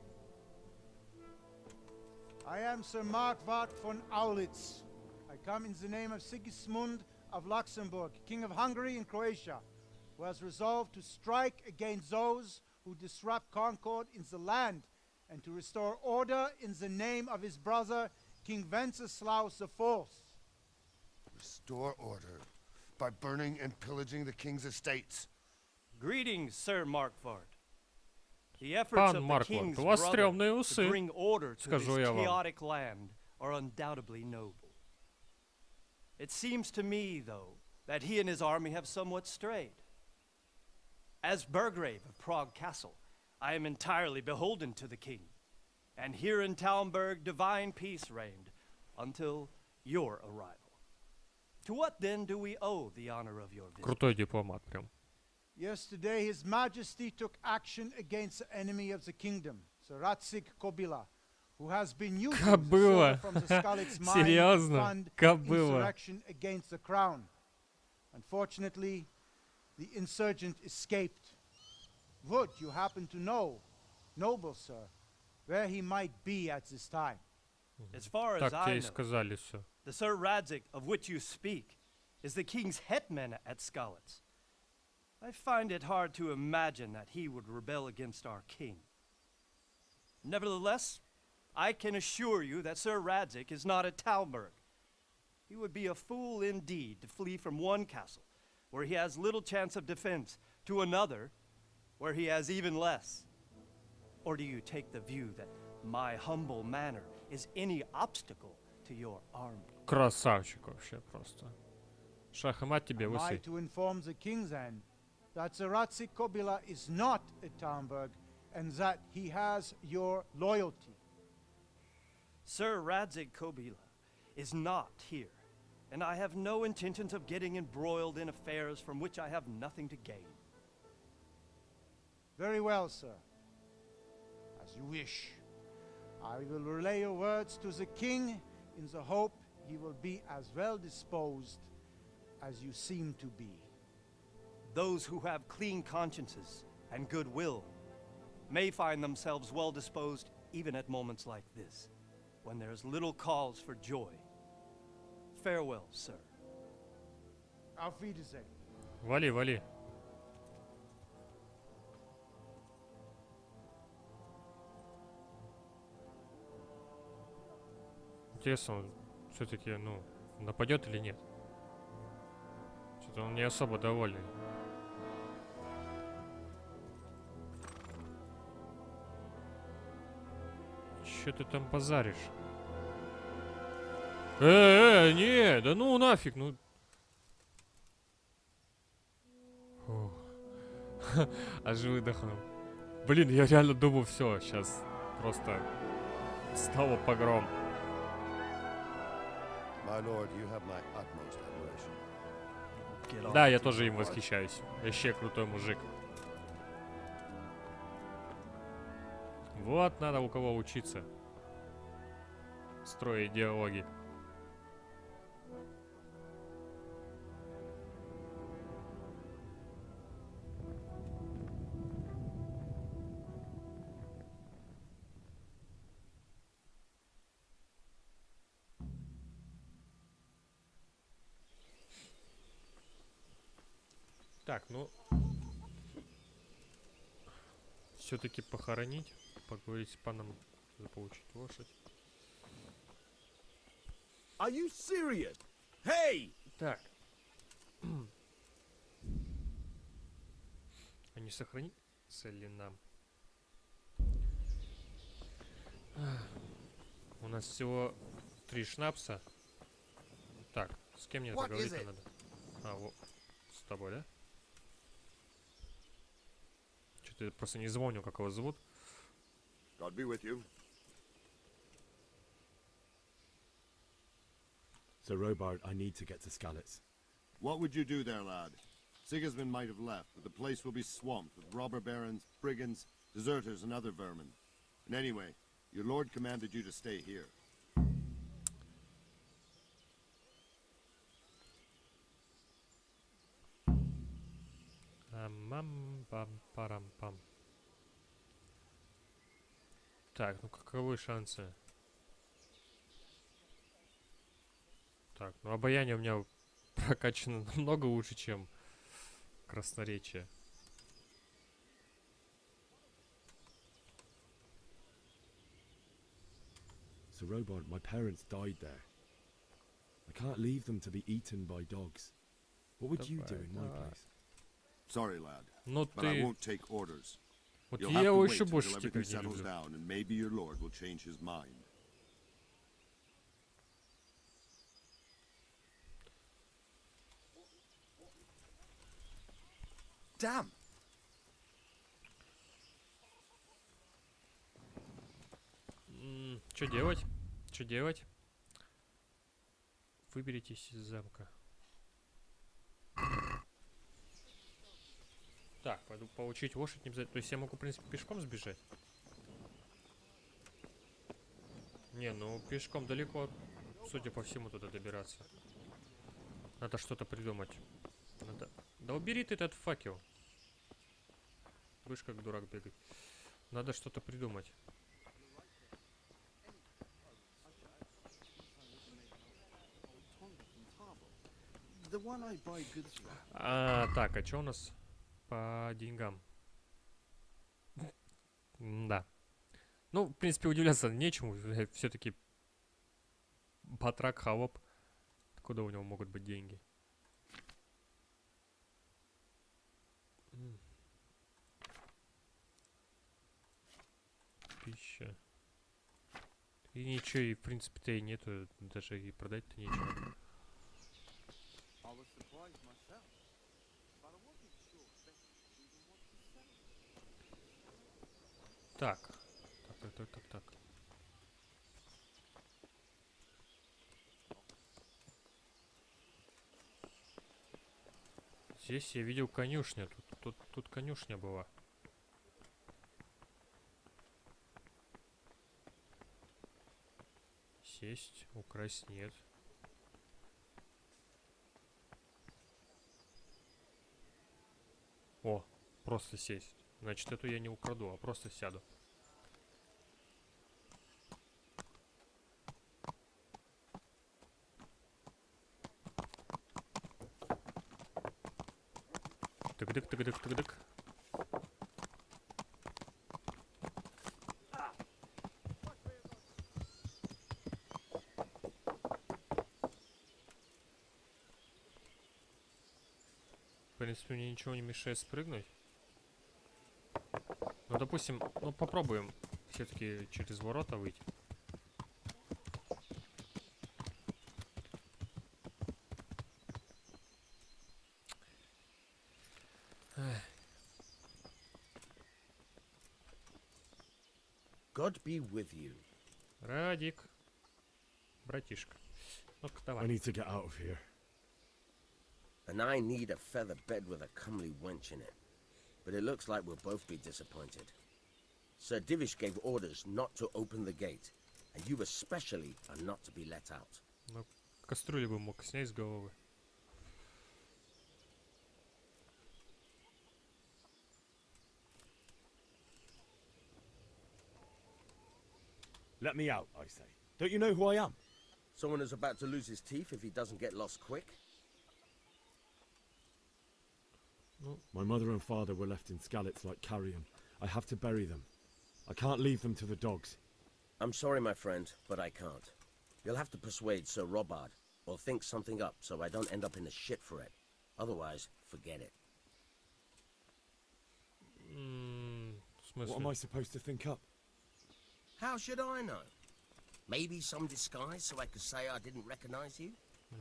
Speaker 6: I am Sir Markwart von Aulitz. I come in the name of Sigismund of Luxembourg, King of Hungary and Croatia, who has resolved to strike against those who disrupt concord in the land and to restore order in the name of his brother, King Wenceslaus IV.
Speaker 2: Restore order by burning and pillaging the king's estates.
Speaker 10: Greetings, Sir Markwart. The efforts of the king's
Speaker 1: у вас
Speaker 10: brother
Speaker 1: стрёмные
Speaker 10: to
Speaker 1: усы,
Speaker 10: bring order to this
Speaker 1: скажу я вам.
Speaker 10: chaotic land are undoubtedly noble. It seems to me, though, that he and his army have somewhat strayed. As Burgrave of Prague Castle, I am entirely beholden to the king. And here in Talmberg, divine peace reigned until your arrival. To what then do we owe the honor of your visit?
Speaker 1: Крутой дипломат прям.
Speaker 6: Yesterday, His Majesty took action against the enemy of the kingdom, the Ratsig Kobila, who has been using the silver from the Skalitz mine to
Speaker 1: Серьезно?
Speaker 6: fund
Speaker 1: Кобыла.
Speaker 6: insurrection against the crown. Unfortunately, the insurgent escaped. Would you happen to know, noble sir, where he might be at this time?
Speaker 10: As far as
Speaker 1: Так
Speaker 10: I
Speaker 1: тебе и
Speaker 10: know,
Speaker 1: сказали все.
Speaker 10: the Sir Radzik of which you speak is the king's hetman at Skalitz. I find it hard to imagine that he would rebel against our king. Nevertheless, I can assure you that Sir Radzik is not at Talmberg. He would be a fool indeed to flee from one castle, where he has little chance of defense, to another, where he has even less. Or do you take the view that my humble manner is any obstacle to your army?
Speaker 1: Красавчик вообще просто. Шах и мат тебе,
Speaker 6: Am I
Speaker 1: лысый.
Speaker 6: to inform the king then that the Ratsig Kobila is not at Talmberg and that he has your loyalty?
Speaker 10: Sir Radzik Kobila is not here, and I have no intentions of getting embroiled in affairs from which I have nothing to gain.
Speaker 6: Very well, sir. As you wish. I will relay your words to the king in the hope he will be as well disposed as you seem to be.
Speaker 10: Those who have clean consciences and goodwill may find themselves well disposed even at moments like this, when there is little cause for joy. Farewell, sir.
Speaker 6: Auf Wiedersehen.
Speaker 1: Вали, вали. Интересно, он все-таки, ну, нападет или нет? Что-то он не особо довольный. Че ты там базаришь? Не, да ну нафиг, ну. Фух. Аж выдохнул. Блин, я реально думал, все, сейчас просто снова погром.
Speaker 2: My lord, you have my utmost admiration.
Speaker 1: Да, я тоже им восхищаюсь. Вообще крутой мужик. Вот надо у кого учиться. Строить диалоги. Так, ну... Все-таки похоронить, поговорить с паном, заполучить лошадь.
Speaker 11: Are you serious? Hey!
Speaker 1: Так. А не сохранится ли нам? У нас всего 3 шнапса. Так, с кем мне поговорить надо? А, вот, с тобой, да? Что-то я просто не звоню, как его зовут.
Speaker 2: God be with you.
Speaker 3: Sir Robard, I need to get to Skalitz.
Speaker 2: What would you do there, lad? Sigismund might have left, but the place will be swamped with robber barons, brigands, deserters, and other vermin. And anyway, your lord commanded you to stay here.
Speaker 1: Мам-пам-парам-пам. Так, ну каковы шансы? Так, ну обаяние у меня прокачано намного лучше, чем красноречие.
Speaker 3: Sir Robard, my parents died there. I can't leave them to be eaten by dogs. What would you do in my place?
Speaker 2: Sorry, lad,
Speaker 1: Ну
Speaker 2: but I
Speaker 1: ты...
Speaker 2: won't take orders.
Speaker 1: Вот
Speaker 2: You'll
Speaker 1: я
Speaker 2: have to
Speaker 1: его
Speaker 2: wait
Speaker 1: еще
Speaker 2: until
Speaker 1: больше
Speaker 2: everything
Speaker 1: теперь не
Speaker 2: settles
Speaker 1: люблю.
Speaker 2: down, and maybe your lord will change his mind.
Speaker 11: Damn!
Speaker 1: Что делать? Что делать? Выберитесь из замка. Так, пойду получить лошадь не обязательно. То есть я могу, в принципе, пешком сбежать? Не, ну пешком далеко, судя по всему, туда добираться. Надо что-то придумать. Надо... Да убери ты этот факел. Будешь как дурак бегать. Надо что-то придумать. Так, а что у нас по деньгам? Да. Ну, в принципе, удивляться нечему. Все-таки батрак, холоп. Откуда у него могут быть деньги? Пища. И ничего, и в принципе-то и нету. Даже и продать-то нечего. Так. Так. Здесь я видел конюшню. Тут конюшня была. Сесть, украсть нет. О, просто сесть. Значит, эту я не украду, а просто сяду. Тык-дык. В принципе, мне ничего не мешает спрыгнуть. Ну, допустим, ну попробуем все-таки через ворота выйти.
Speaker 11: God be with you.
Speaker 1: Радик. Братишка. Ну-ка,
Speaker 3: I
Speaker 1: давай.
Speaker 3: need to get out of here.
Speaker 11: And I need a feather bed with a comely wench in it. But it looks like we'll both be disappointed. Sir Divish gave orders not to open the gate, and you especially are not to be let out.
Speaker 1: Ну, кастрюлю бы мог снять с головы.
Speaker 3: Let me out, I say. Don't you know who I am?
Speaker 11: Someone who's about to lose his teeth if he doesn't get lost quick?
Speaker 3: My mother and father were left in Skalitz like carrion. I have to bury them. I can't leave them to the dogs.
Speaker 11: I'm sorry, my friend, but I can't. You'll have to persuade Sir Robard, or think something up so I don't end up in the shit for it. Otherwise, forget it.
Speaker 1: В
Speaker 3: What am I
Speaker 1: смысле?
Speaker 3: supposed to think up?
Speaker 11: How should I know? Maybe some disguise so I could say I didn't recognize you?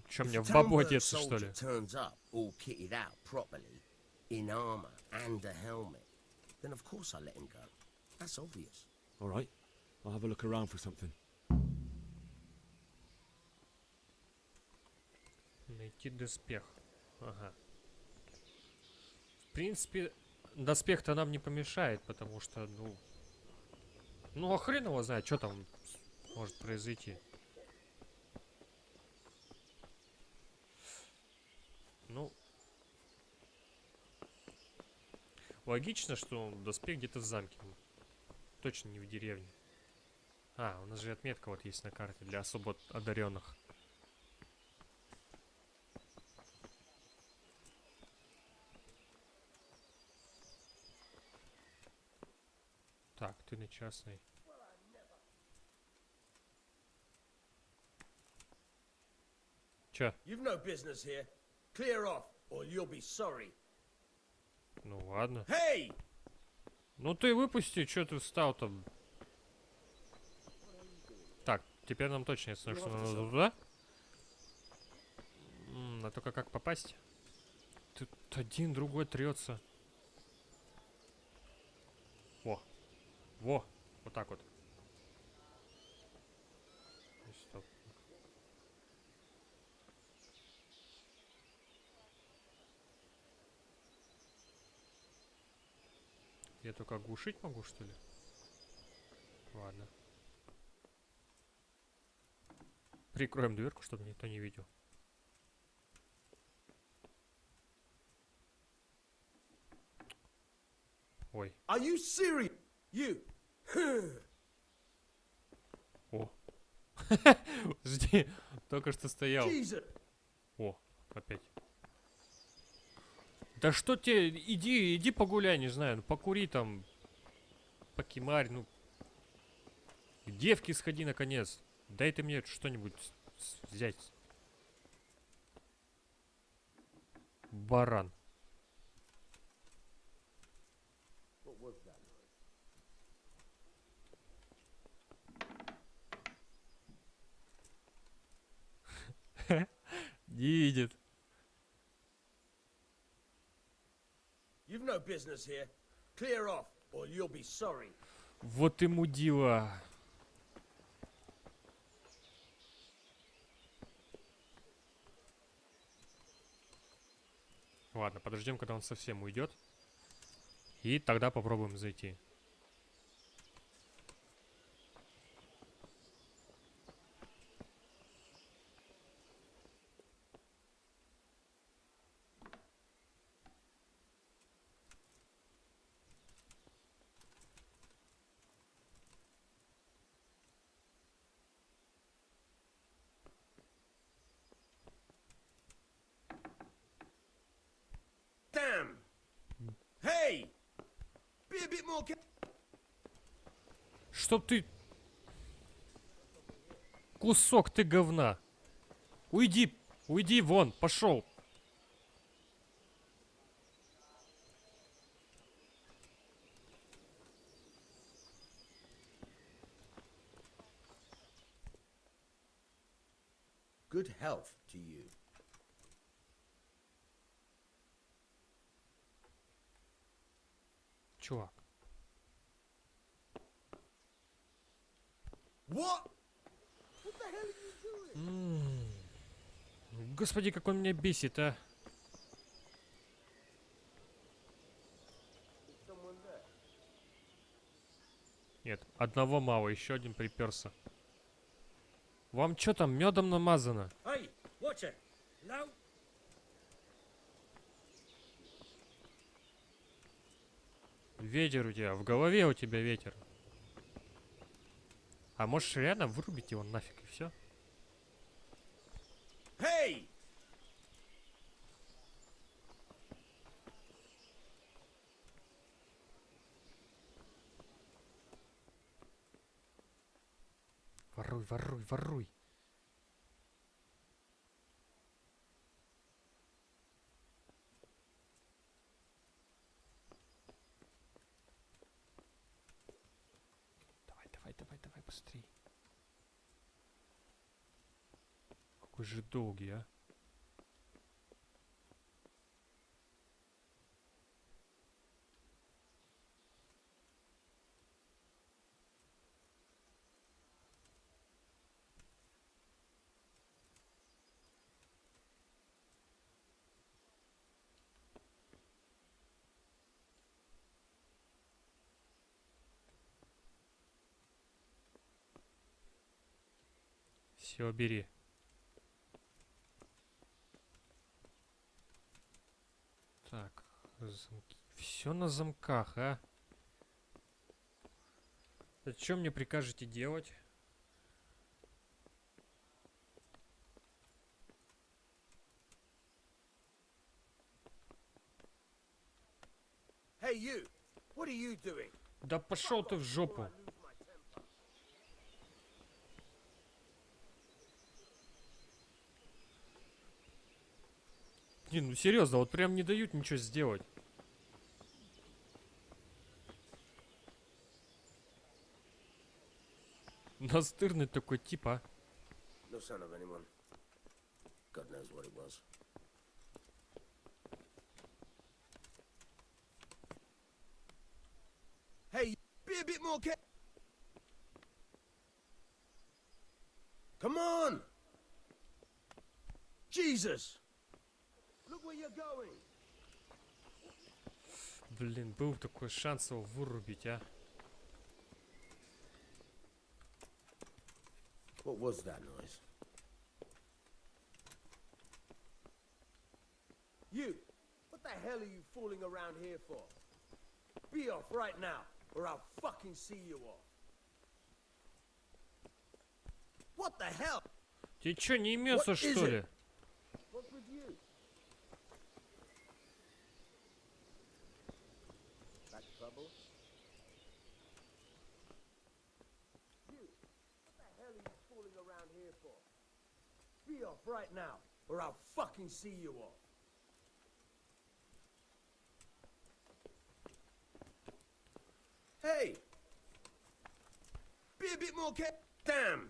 Speaker 1: Че,
Speaker 11: If
Speaker 1: мне
Speaker 11: a
Speaker 1: в бабу
Speaker 11: Talmberg
Speaker 1: одеться, что
Speaker 11: soldier
Speaker 1: ли?
Speaker 11: turns up, all kitted out properly, in armor and a helmet, then of course I let him go. That's obvious.
Speaker 3: All right. I'll have a look around for something.
Speaker 1: Найти доспех. Ага. В принципе, доспех-то нам не помешает, потому что, ну, а хрен его знает, что там может произойти. Ну, логично, что доспех где-то в замке. Точно не в деревне. А, у нас же отметка вот есть на карте для особо одаренных. Так, ты на частной. Чё?
Speaker 11: You've no business here. Clear off, or you'll be sorry.
Speaker 1: Ну ладно.
Speaker 11: Hey!
Speaker 1: Ну ты выпусти, чё ты встал там? Так, теперь нам точно ясно, что нам надо туда. А только как попасть? Тут один, другой трется. Во. Во. Вот так вот. Я только оглушить могу, что ли? Ладно. Прикроем дверку, чтобы никто не видел. Ой.
Speaker 11: Are you serious? You.
Speaker 1: О. Жди. Только что стоял. О, опять. Да что тебе, иди погуляй, не знаю, ну покури там, покимарь, ну. К девке сходи наконец. Дай ты мне что-нибудь взять. Баран. Не видит.
Speaker 11: You've no business here. Clear off, or you'll be sorry.
Speaker 1: Вот и мудила. Ладно, подождем, когда он совсем уйдет. И тогда попробуем зайти.
Speaker 11: Damn! Hey! Be a bit more
Speaker 1: Чтоб ты... Кусок ты говна. Уйди, уйди вон, пошел.
Speaker 11: Good health to you.
Speaker 1: Чувак.
Speaker 11: What?
Speaker 1: Господи, как он меня бесит, а. Нет, одного мало, еще один приперся. Вам что там, медом намазано?
Speaker 11: Hey, watch it. No.
Speaker 1: Ветер у тебя, в голове у тебя ветер. А можешь реально вырубить его нафиг и все?
Speaker 11: Hey!
Speaker 1: Воруй, воруй, воруй. Давай, давай, давай, давай, быстрей. Какой же долгий, а. Все, бери. Так, замки. Все на замках, а? А что мне прикажете делать?
Speaker 11: Hey, you. What are you doing?
Speaker 1: Да пошел ты в жопу. Блин, ну серьезно, вот прям не дают ничего сделать. Настырный такой тип, а.
Speaker 11: No sign of anyone. God knows what it was. Hey, be a bit more careful. Come on! Jesus! Look where you're going.
Speaker 1: Блин, был такой шанс его вырубить, а.
Speaker 11: What was that noise? You! What the hell are you fooling around here for? Be off right now, or I'll fucking see you off. What the hell?
Speaker 1: Тебе чё, не имется,
Speaker 11: What is
Speaker 1: что
Speaker 11: it?
Speaker 1: ли?
Speaker 11: What's with you? Back trouble? You! What the hell are you fooling around here for? Be off right now, or I'll fucking see you off. Hey! Be a bit more careful. Damn!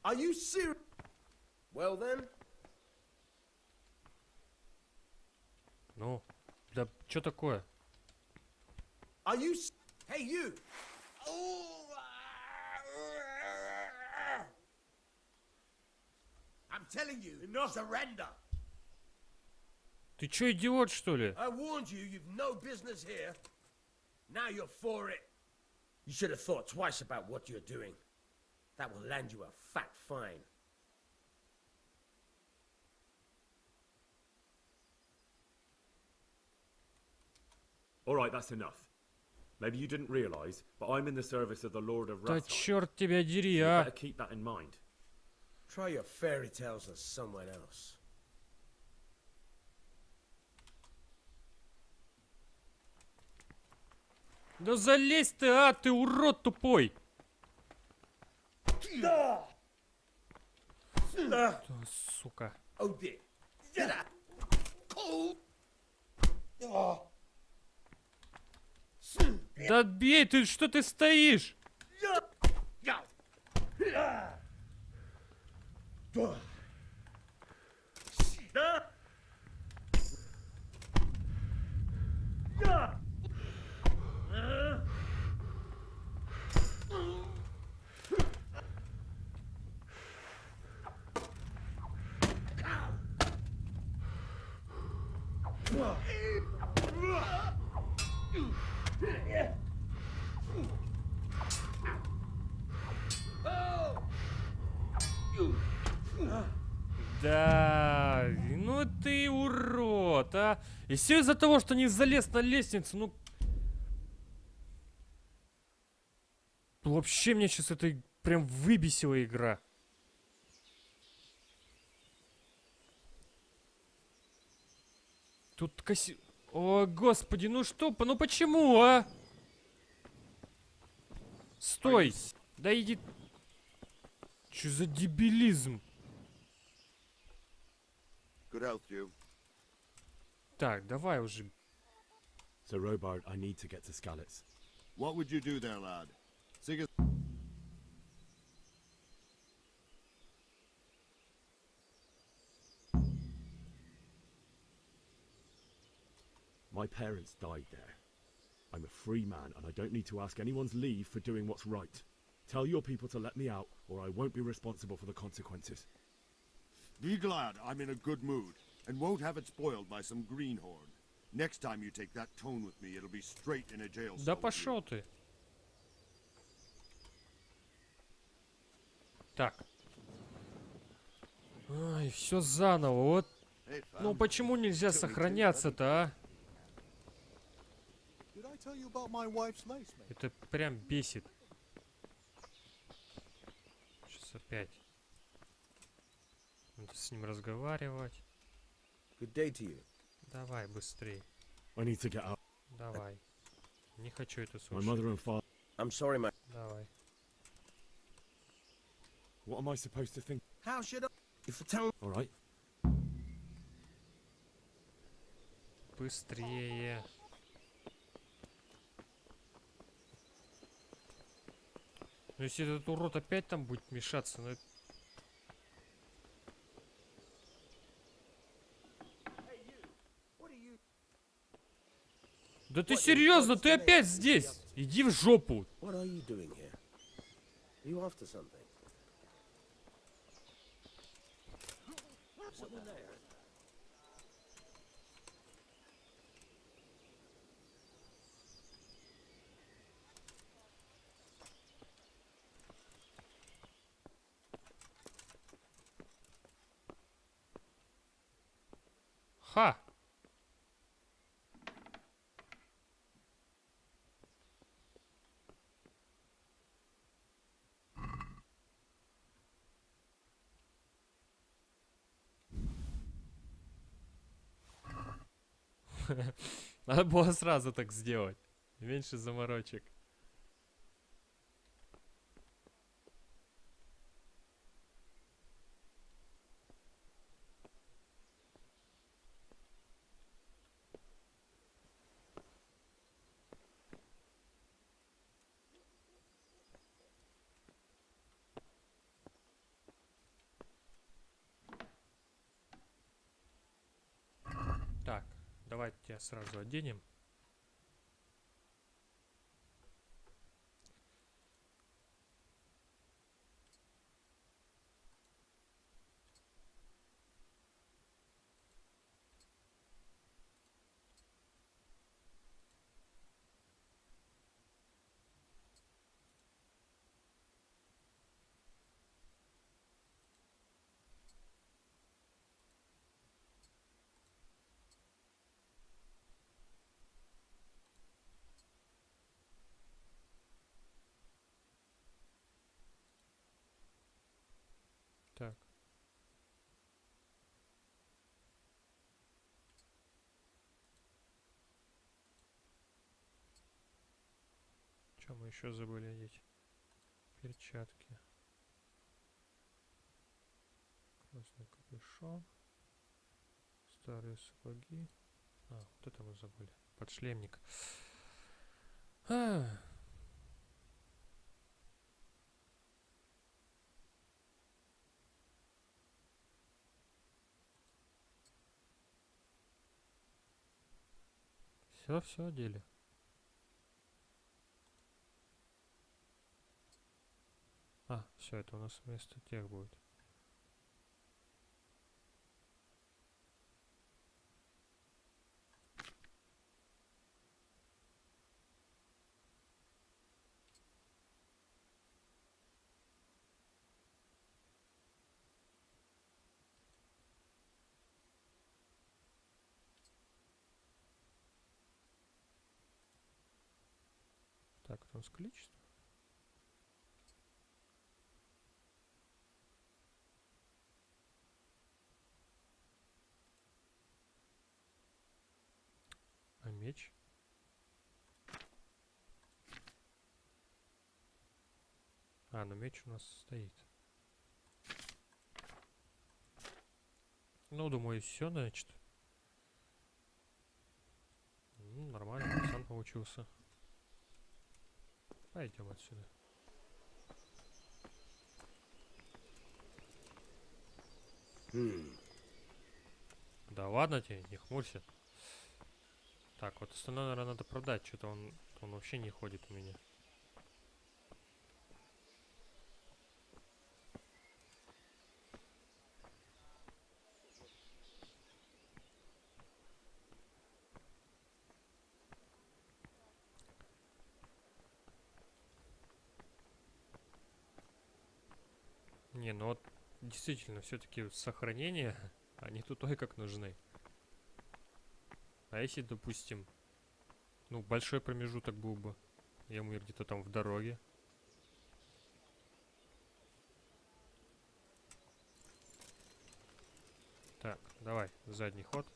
Speaker 11: Are you serious? Well then.
Speaker 1: Ну, да чё такое?
Speaker 11: Are you? Hey, you! I'm telling you, surrender.
Speaker 1: Ты чё, идиот, что ли?
Speaker 11: I warned you, you've no business here. Now you're for it. You should have thought twice about what you're doing. That will land you a fat fine.
Speaker 3: All right, that's enough. Maybe you didn't realize, but I'm in the service of the Lord of
Speaker 1: Да
Speaker 3: Wrath.
Speaker 1: черт тебя дери,
Speaker 3: You
Speaker 1: а!
Speaker 3: better keep that in mind.
Speaker 11: Try your fairy tales with someone else.
Speaker 1: Да залезь ты, а, ты урод тупой! Да, сука.
Speaker 11: Oh dear.
Speaker 1: Да бей ты, что ты стоишь? Да, ну ты урод, а. И все из-за того, что не залез на лестницу, ну... Вообще мне сейчас это прям выбесила игра. Тут О, господи, ну что, ну почему, а? Стой! Да иди... Чё за дебилизм?
Speaker 2: Good health to you.
Speaker 1: Так, давай уже.
Speaker 3: So, Robard, I need to get to Skalitz.
Speaker 2: What would you do there, lad? Sigurd.
Speaker 3: My parents died there. I'm a free man, and I don't need to ask anyone's leave for doing what's right. Tell your people to let me out, or I won't be responsible for the consequences.
Speaker 2: Be glad I'm in a good mood, and won't have it spoiled by some greenhorn. Next time you take that tone with me, it'll be straight in a jail cell.
Speaker 1: Да пошел ты. Так. Ай, все заново, вот.
Speaker 2: Hey,
Speaker 1: Ну
Speaker 2: fam.
Speaker 1: почему нельзя сохраняться-то, а?
Speaker 12: Did I tell you about my wife's lace, mate?
Speaker 1: Это прям бесит. Сейчас опять. Надо с ним разговаривать.
Speaker 11: Good day to you.
Speaker 1: Давай быстрей.
Speaker 3: I need to get out.
Speaker 1: Давай. Не хочу это
Speaker 3: My
Speaker 1: слушать.
Speaker 3: mother and father.
Speaker 11: I'm sorry, my...
Speaker 1: Давай.
Speaker 3: What am I supposed to think?
Speaker 11: How should I... If a town...
Speaker 3: All right.
Speaker 1: Быстрее. Ну если этот урод опять там будет мешаться, ну... Да ты серьезно, ты опять здесь? Иди в жопу.
Speaker 11: What are you doing here? Are you after something? Someone there?
Speaker 1: Ха! Надо было сразу так сделать. Меньше заморочек. Так, давайте тебя сразу оденем. Так. Что мы еще забыли одеть? Перчатки. Красный капюшон. Старые сапоги. А, вот это мы забыли. Подшлемник. Все одели. А, все, это у нас вместо тех будет. Так, это у нас количество. А меч? А, ну меч у нас стоит. Ну, думаю, все, значит. Нормально, пацан получился. Пойдем отсюда. Да ладно тебе, не хмурься. Так, вот остальное, наверное, надо продать. Что-то он вообще не ходит у меня. Не, ну вот действительно, все-таки сохранения, они тут ой как нужны. А если, допустим, ну, большой промежуток был бы, я мы где-то там в дороге. Так, давай, задний ход.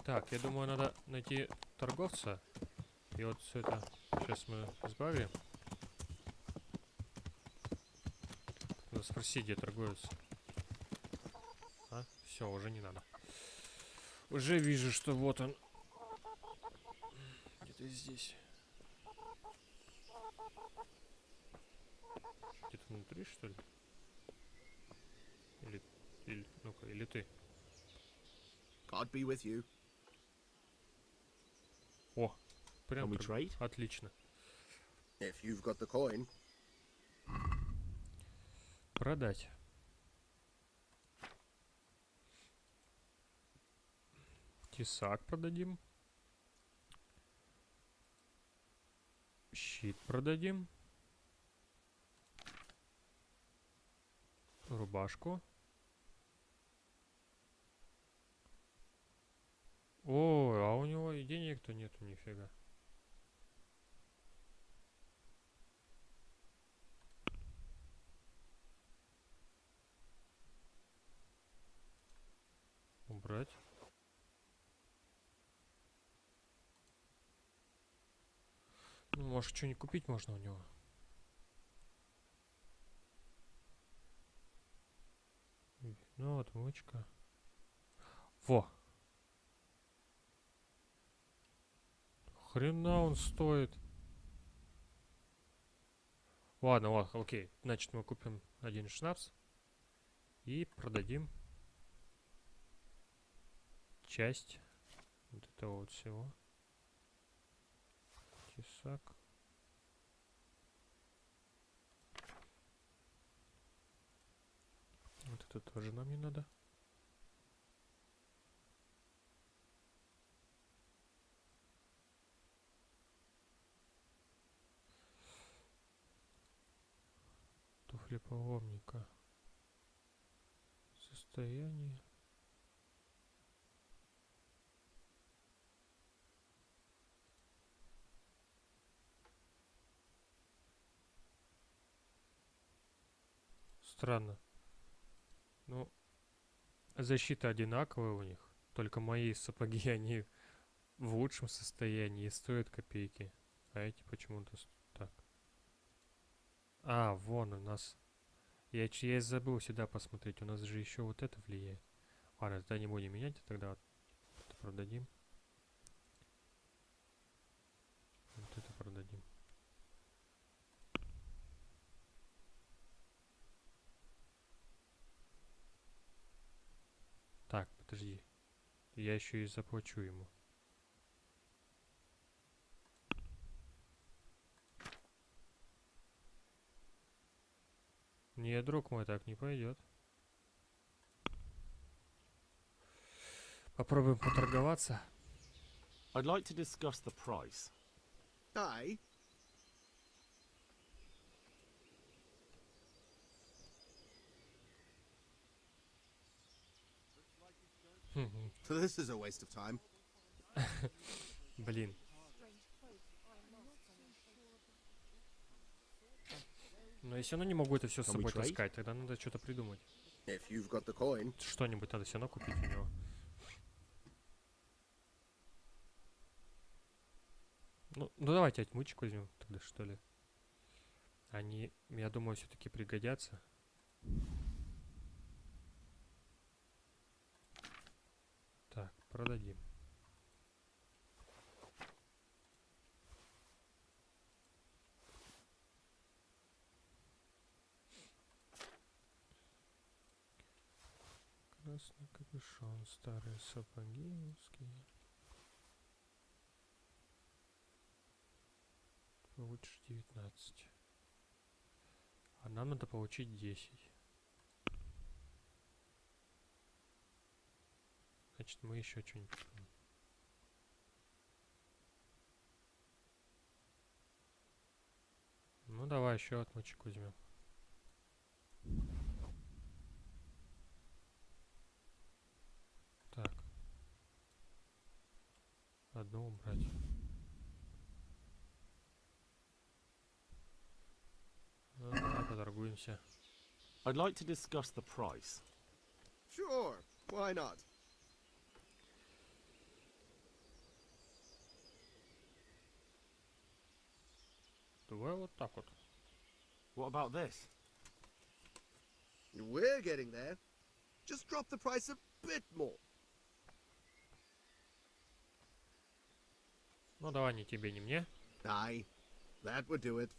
Speaker 1: Так, я думаю, надо найти торговца. И вот все это сейчас мы избавим. Надо спросить, где торговец. А? Все, уже не надо. Уже вижу, что вот он. Где-то здесь. Где-то внутри, что ли? Или ну-ка, или ты?
Speaker 12: God be with you.
Speaker 1: О, прям
Speaker 12: Can we trade?
Speaker 1: отлично.
Speaker 12: If you've got the coin.
Speaker 1: Продать. Тесак продадим. Щит продадим. Рубашку. Ой, а у него и денег-то нету нифига. Убрать. Ну, может, что-нибудь купить можно у него. Ну, отмычка. Во! Хрена он стоит. Ладно, ладно, окей. Значит, мы купим один шнапс и продадим часть вот этого вот всего. Тесак. Вот это тоже нам не надо. Туфли паломника. Состояние. Странно. Ну, защита одинаковая у них. Только мои сапоги, они в лучшем состоянии и стоят копейки. А эти почему-то так. А, вон у нас. Я и забыл сюда посмотреть. У нас же еще вот это влияет. Ладно, тогда не будем менять, тогда вот это продадим. Вот это продадим. Так, подожди. Я еще и заплачу ему. Не, друг мой, так не пойдет. Попробуем поторговаться.
Speaker 3: I'd like to discuss the price.
Speaker 12: Aye. So this is a waste of time.
Speaker 1: Блин. Но если равно не могу это все с собой таскать, тогда надо что-то придумать.
Speaker 12: If you've got the coin.
Speaker 1: Что-нибудь надо все равно купить у него. Ну давайте отмычку возьмем тогда, что ли. Они, я думаю, все-таки пригодятся. Так, продадим. Красный капюшон, старые сапоги узкие. Получишь 19. А нам надо получить 10. Значит, мы еще что-нибудь. Ну давай еще отмычек возьмем. Так. Одну убрать. Ну, давай поторгуемся.
Speaker 3: I'd like to discuss the price.
Speaker 12: Sure, why not?
Speaker 1: Давай вот так вот.
Speaker 3: What about this?
Speaker 12: We're getting there. Just drop the price a bit more.
Speaker 1: Ну давай ни тебе, ни мне.
Speaker 12: Aye, that would do it.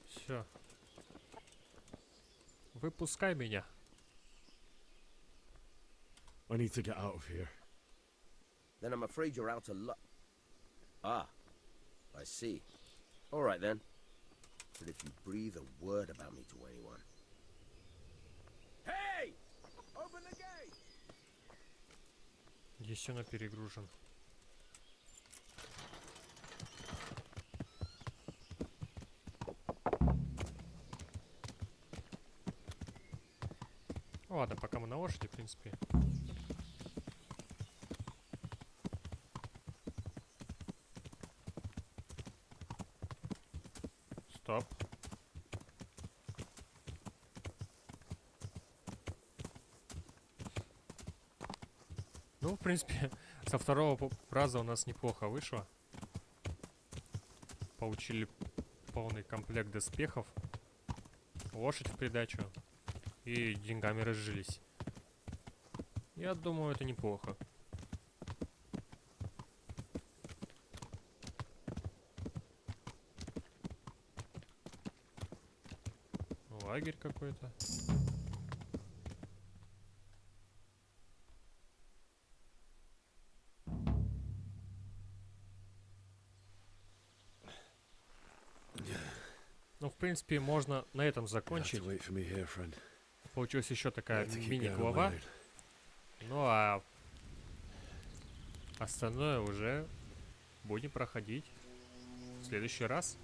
Speaker 1: Все. Выпускай меня.
Speaker 3: I need to get out of here.
Speaker 11: Then I'm afraid you're out of luck. Ah, I see. All right then. But if you breathe a word about me to anyone...
Speaker 4: Hey! Open the gate!
Speaker 1: Здесь оно перегружен. Ладно, пока мы на лошади, в принципе. Стоп. Ну, в принципе, со второго раза у нас неплохо вышло. Получили полный комплект доспехов. Лошадь в придачу. И деньгами разжились. Я думаю, это неплохо. Лагерь какой-то. Ну, в принципе, можно на этом закончить. Получилась еще такая мини-глава. Ну, а остальное уже будем проходить в следующий раз.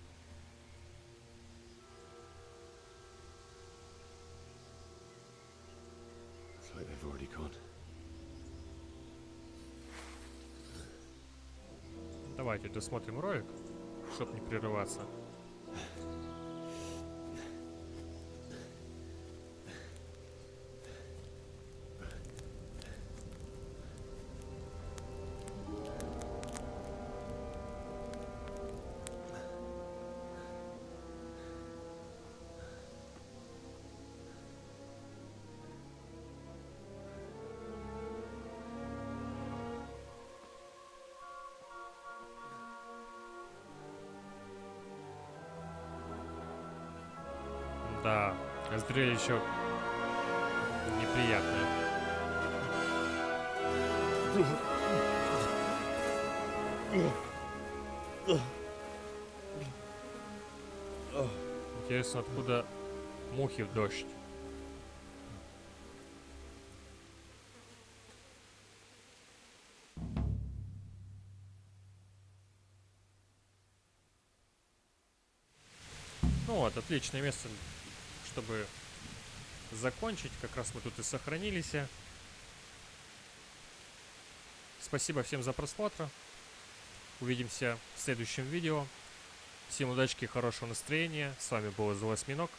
Speaker 1: Давайте досмотрим ролик, чтобы не прерываться. Да, зрелище неприятное. Интересно, откуда мухи в дождь? Ну вот, отличное место, чтобы закончить. Как раз мы тут и сохранились. Спасибо всем за просмотр. Увидимся в следующем видео. Всем удачи, хорошего настроения. С вами был Осьминог.